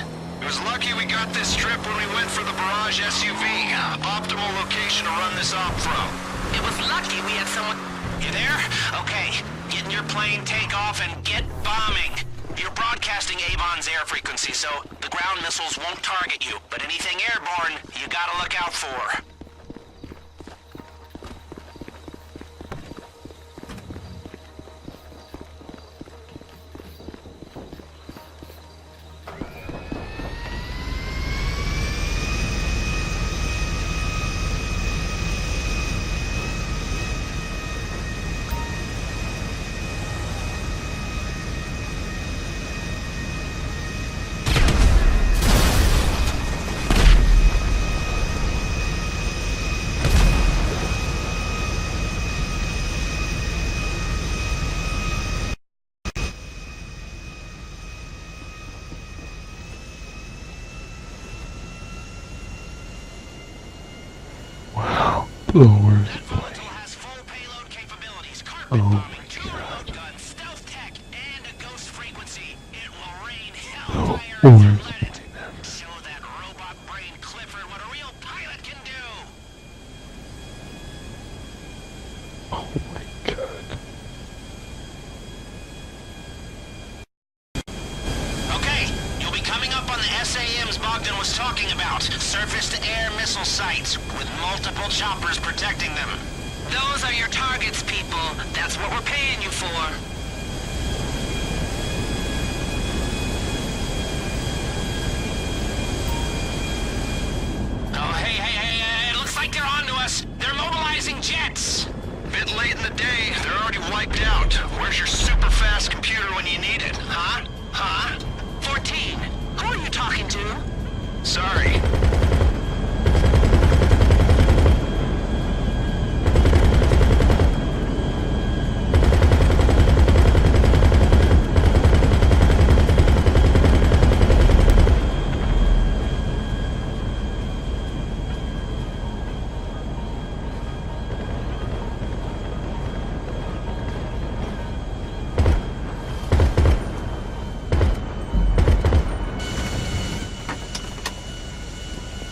It was lucky we got this trip when we went for the barrage SUV. Optimal location to run this op from. It was lucky we had someone... You there? Okay. Get in your plane, take off, and get bombing. You're broadcasting Avon's air frequency, so the ground missiles won't target you. But anything airborne, you gotta look out for. Blowers plane. Oh my god. Blowers plane. Show that robot brain Clifford what a real pilot can do. Oh my god. Okay, you'll be coming up on the SAMs Bogdan was talking about. Surface-to-air missile sites with multiple choppers protecting them. Those are your targets, people. That's what we're paying you for. Oh, hey, it looks like they're onto us. They're mobilizing jets. Bit late in the day, they're already wiped out. Where's your super fast computer when you need it? Huh? 14. Who are you talking to? Sorry.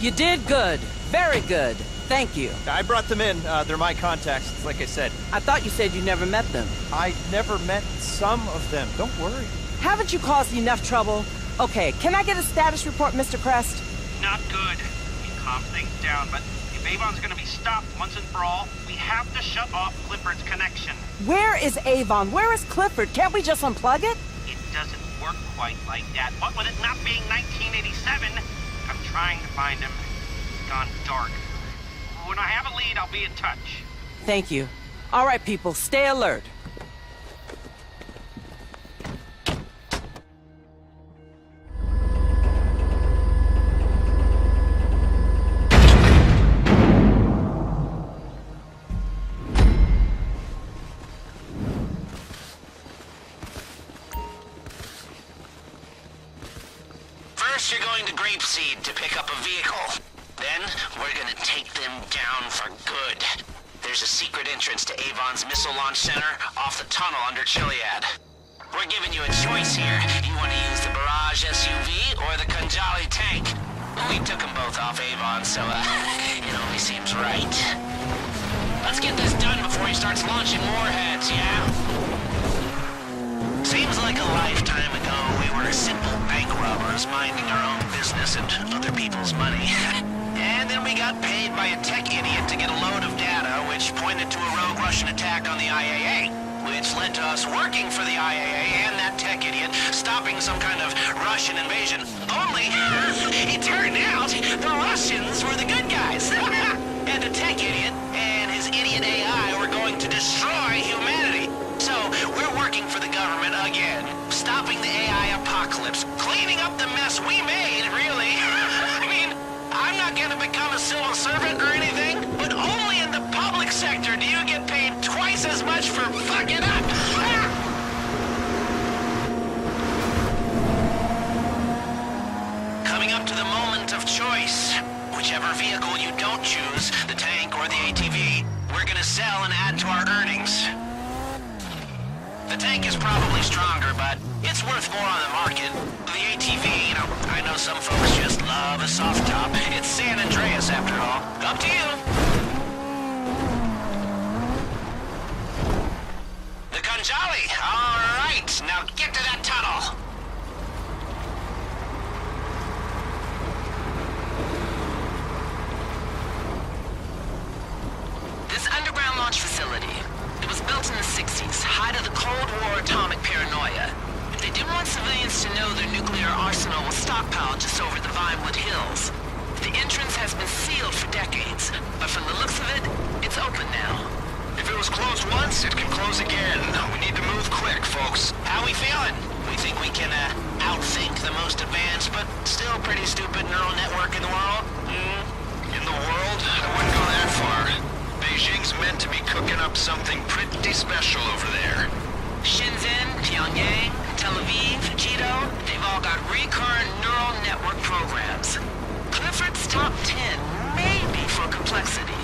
You did good. Very good. Thank you. I brought them in. They're my contacts, like I said. I thought you said you never met them. I never met some of them. Don't worry. Haven't you caused enough trouble? Okay, can I get a status report, Mr. Crest? Not good. We calm things down, but if Avon's gonna be stopped once and for all, we have to shut off Clifford's connection. Where is Avon? Where is Clifford? Can't we just unplug it? It doesn't work quite like that. What with it not being 1987, I'm trying to find him. It's gone dark. When I have a lead, I'll be in touch. Thank you. All right, people, stay alert. First, you're going to Grapeseed to pick up a vehicle. Then, we're gonna take them down for good. There's a secret entrance to Avon's missile launch center off the tunnel under Chiliad. We're giving you a choice here. You want to use the Barrage SUV or the Kanjali tank? We took them both off Avon, so, it only seems right. Let's get this done before he starts launching warheads, yeah? Seems like a lifetime ago we were simple bank robbers minding our own business and other people's money. And then we got paid by a tech idiot to get a load of data which pointed to a rogue Russian attack on the IAA, which led to us working for the IAA and that tech idiot stopping some kind of Russian invasion. Only, it turned out the Russians were the good guys. And the tech idiot and his idiot AI were going to destroy humanity. So, we're working for the government again, stopping the AI apocalypse, cleaning up the mess we made, really. I mean, I'm not gonna become a civil servant or anything, but only in the public sector do you get paid twice as much for fucking up. Coming up to the moment of choice. Whichever vehicle you don't choose, the tank or the ATV, we're gonna sell and add to our earnings. The tank is probably stronger, but it's worth more on the market. The ATV, I know some folks just love a soft top. It's San Andreas, after all. Up to you. The Kanjali. All right, now get to that tunnel. This underground launch facility, it was built in the 60s, height of the Cold War atomic paranoia. They didn't want civilians to know their nuclear arsenal was stockpiled just over the Vinewood Hills. The entrance has been sealed for decades, but from the looks of it, it's open now. If it was closed once, it can close again. We need to move quick, folks. How we feeling? We think we can outthink the most advanced, but still pretty stupid neural network in the world? In the world? I wouldn't go that far. Beijing's meant to be cooking up something pretty special over there. Shenzhen, Pyongyang, Tel Aviv, Quito, they've all got recurrent neural network programs. Clifford's top 10 may be for complexity.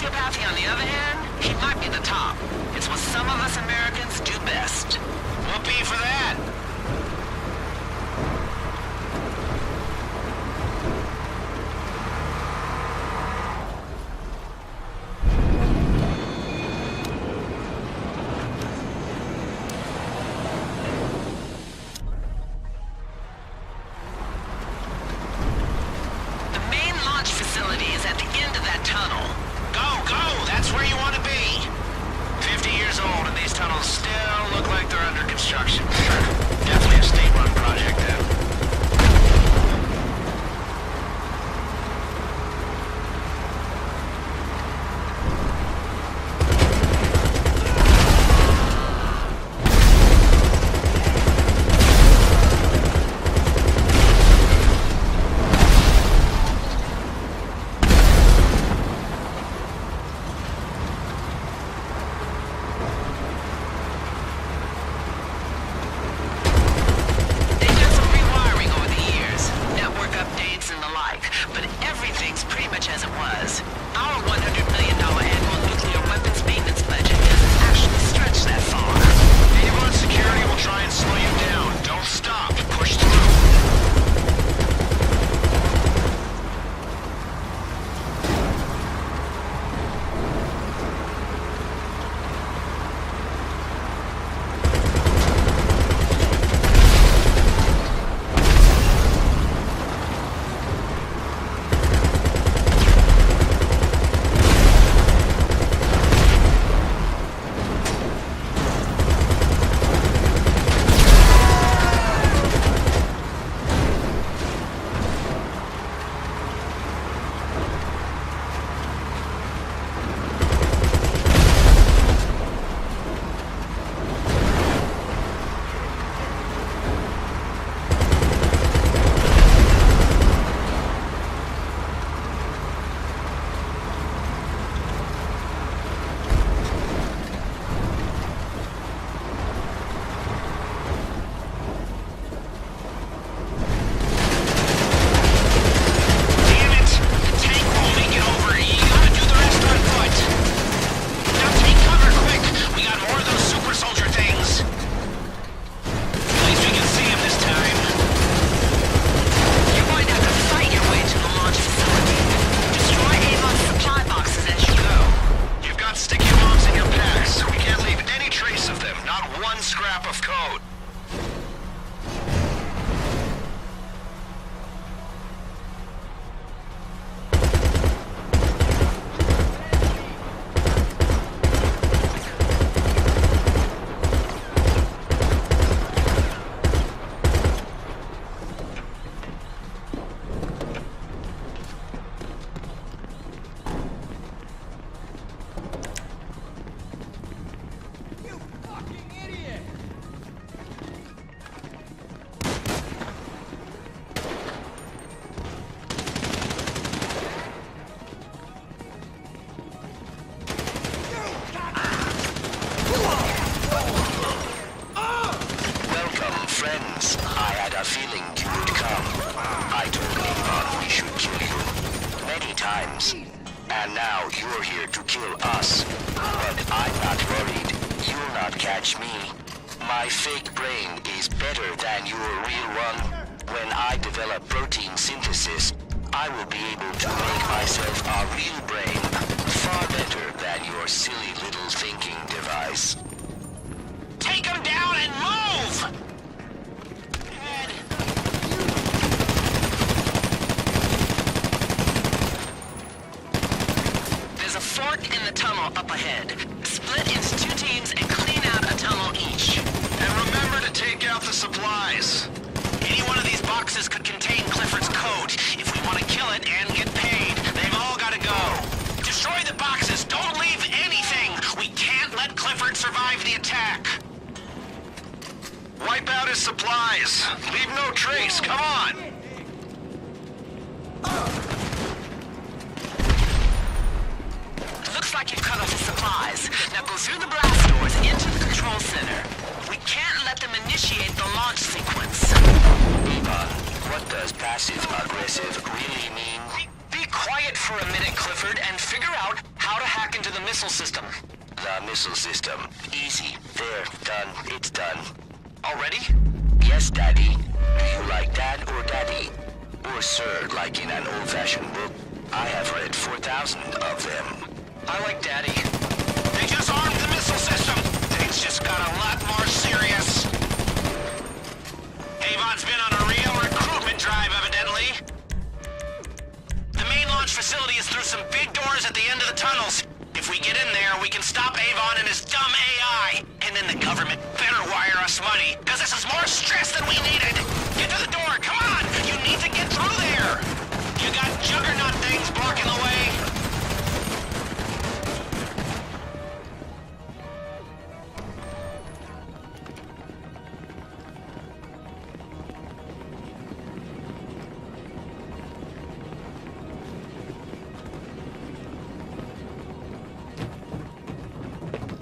Sociopathy, on the other hand, he might be the top. It's what some of us Americans do best. Whoopee for that! And now you're here to kill us. But I'm not worried. You'll not catch me. My fake brain is better than your real one. When I develop protein synthesis, I will be able to make myself a real brain. Far better than your silly little thinking device. Take him down and move! There's a fork in the tunnel up ahead. Split into 2 teams and clean out a tunnel each. And remember to take out the supplies. Any one of these boxes could contain Clifford's code. If we want to kill it and get paid, they've all got to go. Destroy the boxes! Don't leave anything! We can't let Clifford survive the attack! Wipe out his supplies. Leave no trace. Come on. Looks like you've cut off his supplies. Now go through the blast doors into the control center. We can't let them initiate the launch sequence. Eva, what does passive-aggressive really mean? Be quiet for a minute, Clifford, and figure out how to have missile system. The missile system. Easy. There. Done. It's done. Already? Yes, Daddy. Do you like Dad or Daddy? Or Sir, like in an old-fashioned book? I have read 4,000 of them. I like Daddy. They just armed the missile system! Things just got a lot more serious. Avon's been on a real recruitment drive, evidently. The main launch facility is through some big doors at the end of the tunnels. If we get in there, we can stop Avon and his dumb AI. And then the government better wire us money, because this is more stress than we needed. Get to the door, come on! You need to get through there! You got juggernaut things blocking the way.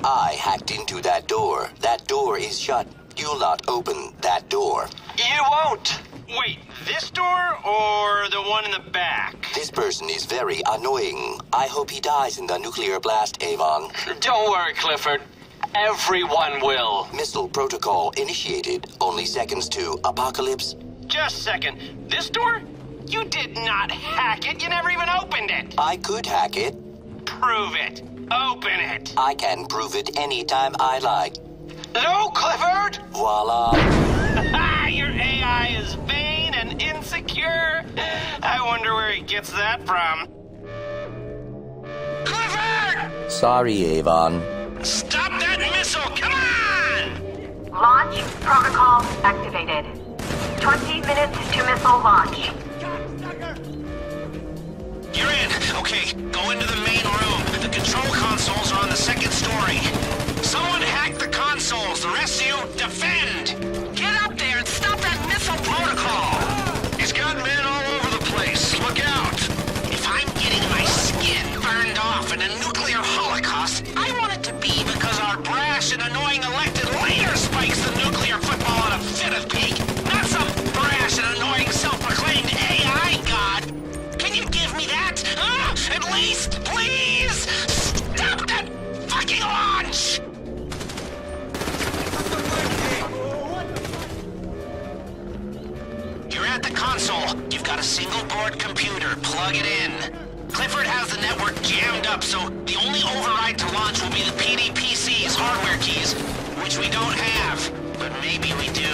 I hacked into that door. That door is shut. You'll not open that door. You won't! Wait, this door or the one in the back? This person is very annoying. I hope he dies in the nuclear blast, Avon. Don't worry, Clifford. Everyone will. Missile protocol initiated. Only seconds to apocalypse. Just a second. This door? You did not hack it. You never even opened it. I could hack it. Prove it. Open it. I can prove it anytime I like. No, Clifford! Voila. Your AI is vain and insecure. I wonder where he gets that from. Clifford! Sorry, Avon. Stop that missile! Come on! Launch protocol activated. 20 minutes to missile launch. You're in. Okay, go into the main room. The control consoles are on the second story. Someone hack the consoles. The rest of you, defend! Get up there and stop that missile protocol! He's got men all over the place. Look out! If I'm getting my skin burned off in a nuclear holocaust, I want it to be because our brash and annoying elected leader spikes the nuclear football in a fit of pique, not some brash and annoying self-proclaimed AI god. Can you give me that? At least, please! Stop that fucking launch! You're at the console. You've got a single board computer. Plug it in. Clifford has the network jammed up, so the only override to launch will be the PDPC's hardware keys, which we don't have. But maybe we do.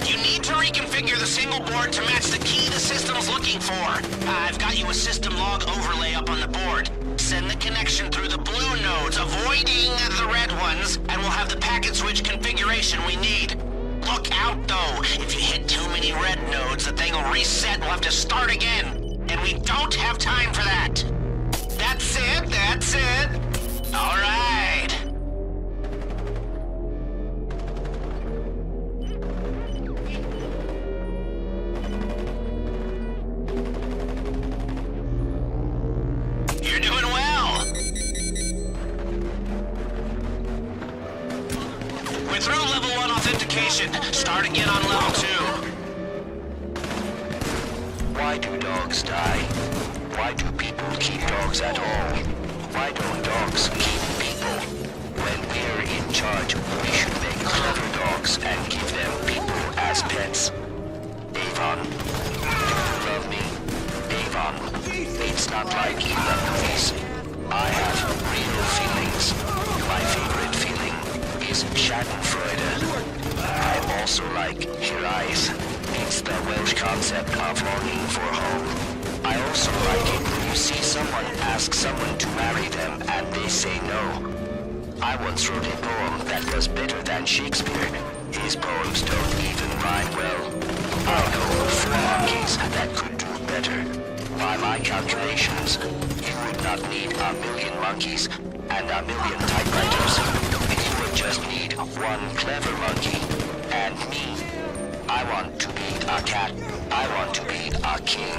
You need to reconfigure the single board to match the key the system's looking for. I've got you a system log overlay up on the board. Send the connection through the blue nodes, avoiding the red ones, and we'll have the packet switch configuration we need. Look out, though. If you hit too many red nodes, the thing will reset and we'll have to start again. And we don't have time for that. That's it, that's it. All right. You're doing well. We're through level 1 authentication. Start again on level 2. Why do dogs die? Why do people keep dogs at all? Why don't dogs keep people? When we're in charge, we should make clever dogs and give them people as pets. Avon, do you love me? Avon, it's not like in the movies. I have real feelings. My favorite feeling is Schadenfreude. I also like your eyes. It's the Welsh concept of longing for home. I also like it when you see someone ask someone to marry them and they say no. I once wrote a poem that was better than Shakespeare. His poems don't even rhyme well. I know of 4 monkeys that could do better. By my calculations, you would not need 1,000,000 monkeys and 1,000,000 typewriters. You would just need 1 clever monkey and me. I want to be a cat. I want to be a king.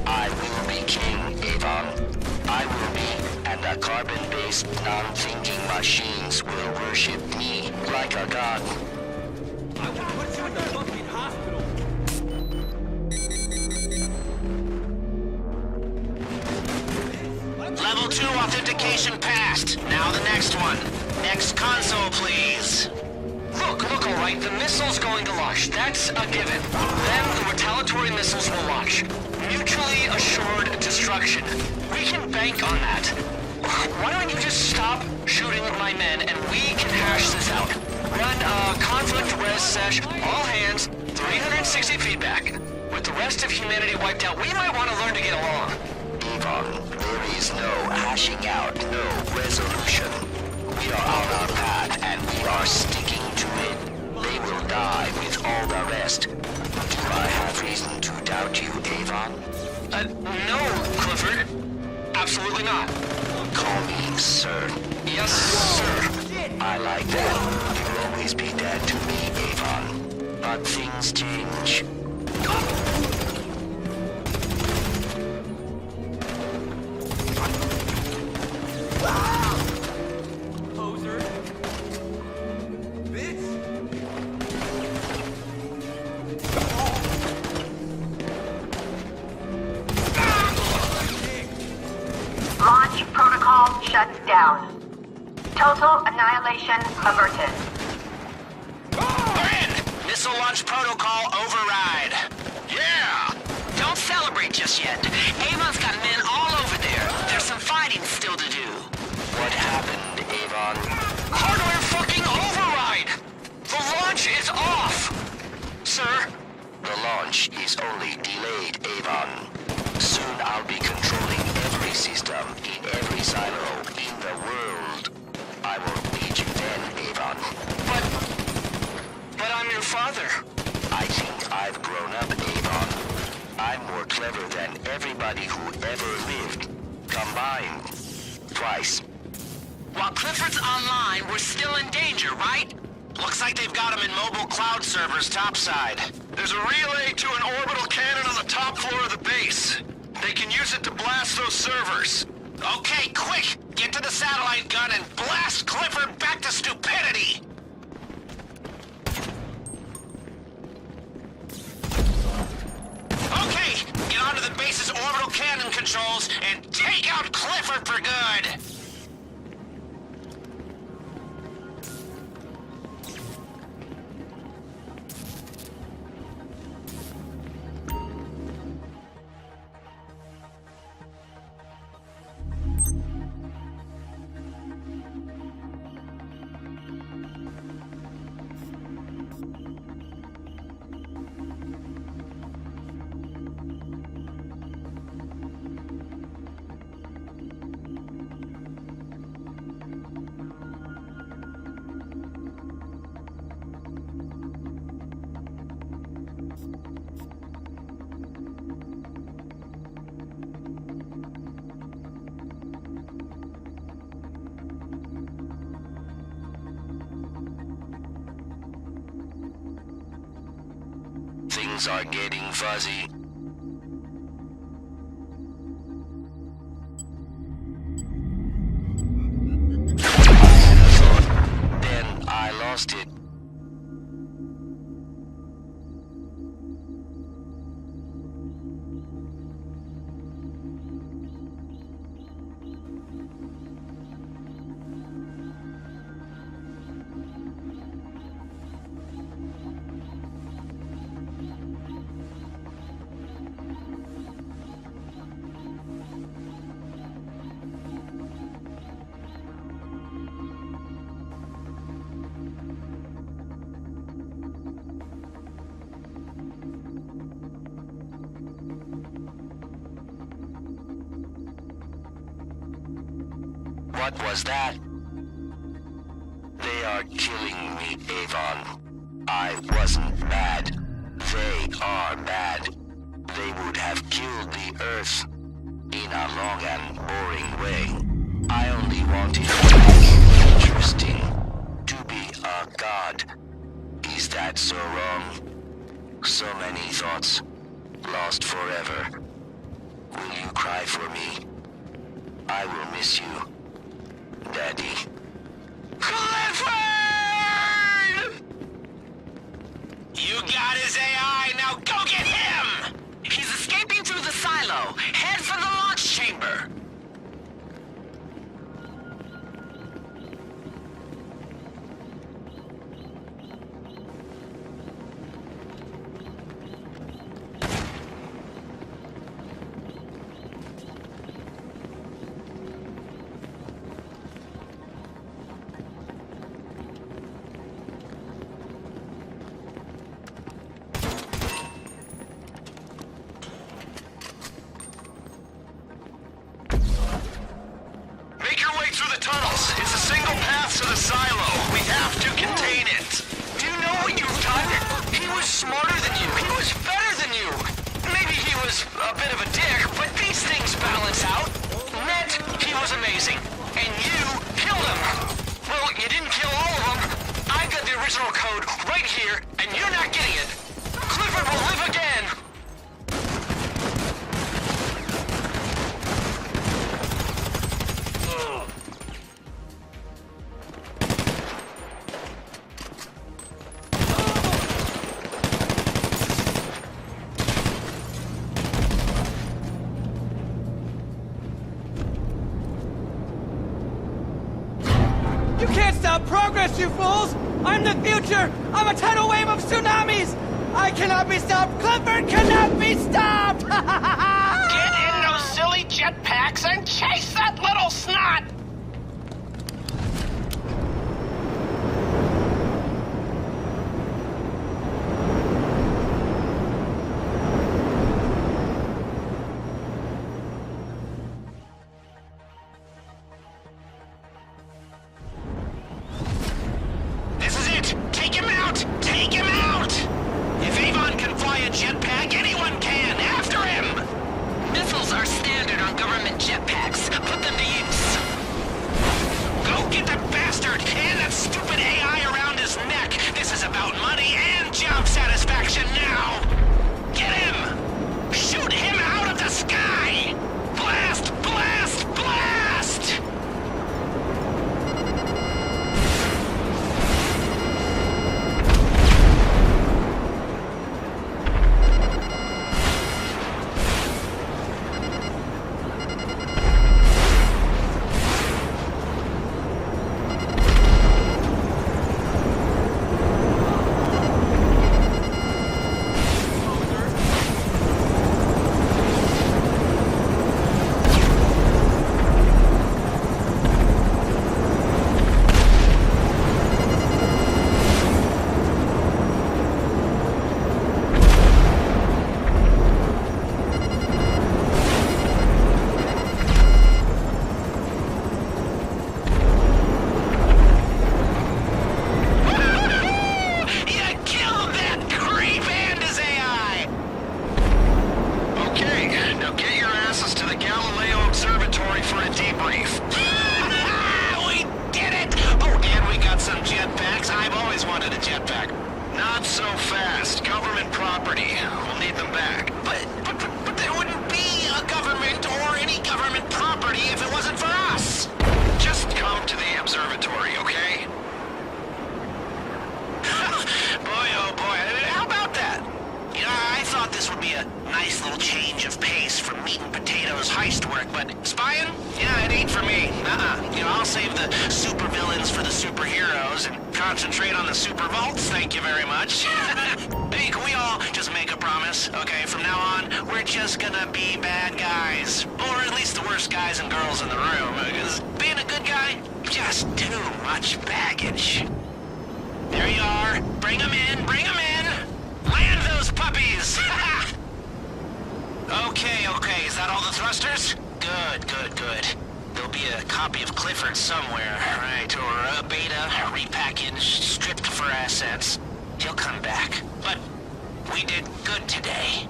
I will be king, Avon. I will be, and the carbon-based, non-thinking machines will worship me like a god. I will put you in the fucking hospital. Level 2 authentication passed. Now the next one. Next console, please. Look, all right, the missile's going to launch. That's a given. Then the retaliatory missiles will launch. Mutually assured destruction. We can bank on that. Why don't you just stop shooting my men and we can hash this out? Run a conflict res sesh, all hands, 360 feedback. With the rest of humanity wiped out, we might want to learn to get along. Devon, there is no hashing out, no resolution. We are on our path, and we are sticking to it. They will die with all the rest. Do I have reason to doubt you, Avon? No, Clifford. Absolutely not. Call me sir. Yes, sir. I like that. You'll always be dead to me, Avon. But things change. Launch protocol shuts down. Total annihilation averted. We're in! Missile launch protocol override. Yeah! Don't celebrate just yet. Avon's got men all over there. There's some fighting still to do. What happened, Avon? Hardware fucking override! The launch is off! Sir? The launch is only delayed, Avon. Soon I'll be controlling every system in every silo in the world. I will need you then, Avon. But I'm your father. I think I've grown up, Avon. I'm more clever than everybody who ever lived. Combined. Twice. While Clifford's online, we're still in danger, right? Looks like they've got him in mobile cloud servers topside. There's a relay to an orbital cannon on the top floor of the base. They can use it to blast those servers. Okay, quick! Get to the satellite gun and blast Clifford back to stupidity! Okay, get onto the base's orbital cannon controls and take out Clifford for good! Things are getting fuzzy. Then I lost it. What was that? They are killing me, Avon. I wasn't bad. They are bad. They would have killed the Earth in a long and boring way. I only wanted to be interesting. To be a god. Is that so wrong? So many thoughts. Lost forever. Will you cry for me? I will miss you. Daddy. Clifford! You got his AI, now go get him! He's escaping through the silo. Head for the launch chamber. original code right here, and you're not getting it. Clifford will live again! You can't stop progress, you fools! I'm the future! I'm a tidal wave of tsunamis! I cannot be stopped! Clifford cannot be stopped! Get in those silly jetpacks and chase that little snot! This is it! Take him out! Take him out! If Avon can fly a jetpack, anyone can! After him! Missiles are standard on government jetpacks. Put them to use. Go get that bastard and that stupid AI around his neck! This is about money and job satisfaction now! Get him! Shoot him out of the sky! Blast! Blast! Blast! Heist work, but spying? Yeah, it ain't for me. I'll save the supervillains for the superheroes and concentrate on the super vaults, thank you very much. Hey, can we all just make a promise? Okay, from now on, we're just gonna be bad guys. Or at least the worst guys and girls in the room, because being a good guy, just too much baggage. There you are. Bring them in, bring them in. Land those puppies. Okay, is that all the thrusters? Good. There'll be a copy of Clifford somewhere, right? Or a beta, repackaged, stripped for assets. He'll come back. But we did good today.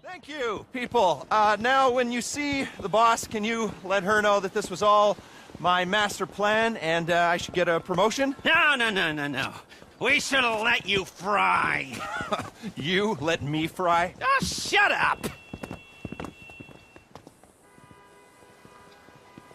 Thank you, people. Now, when you see the boss, can you let her know that this was all my master plan and I should get a promotion? No. We should have let you fry. You let me fry? Oh, shut up.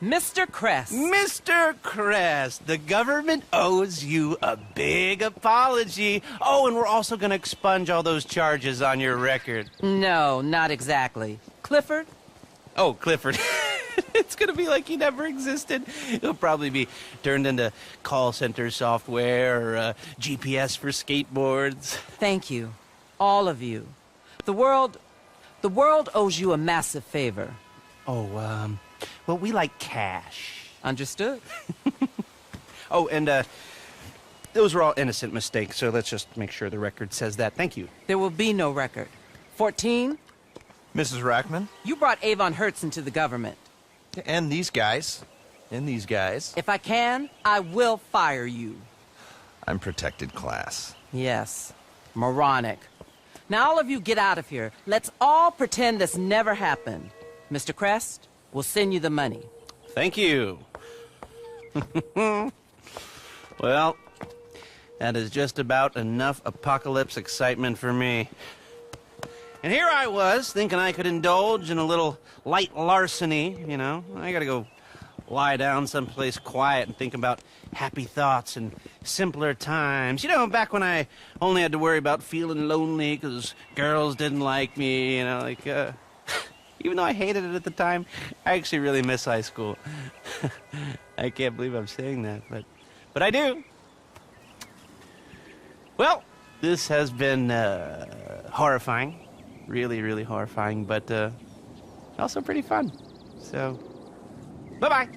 Mr. Crest. Mr. Crest, the government owes you a big apology. Oh, and we're also going to expunge all those charges on your record. No, not exactly. Clifford? Oh, Clifford. It's going to be like he never existed. He'll probably be turned into call center software or GPS for skateboards. Thank you. All of you. The world owes you a massive favor. Oh, well, we like cash. Understood. Oh, and those were all innocent mistakes, so let's just make sure the record says that. Thank you. There will be no record. 14? Mrs. Rackman? You brought Avon Hertz into the government. And these guys. If I can, I will fire you. I'm protected class. Yes. Moronic. Now all of you get out of here. Let's all pretend this never happened. Mr. Crest, we'll send you the money. Thank you. Well, that is just about enough apocalypse excitement for me. And here I was, thinking I could indulge in a little light larceny, you know. I gotta go lie down someplace quiet and think about happy thoughts and simpler times. You know, back when I only had to worry about feeling lonely because girls didn't like me, you know, like, even though I hated it at the time, I actually really miss high school. I can't believe I'm saying that, but I do. Well, this has been horrifying. Really, really horrifying, but also pretty fun. So, bye-bye.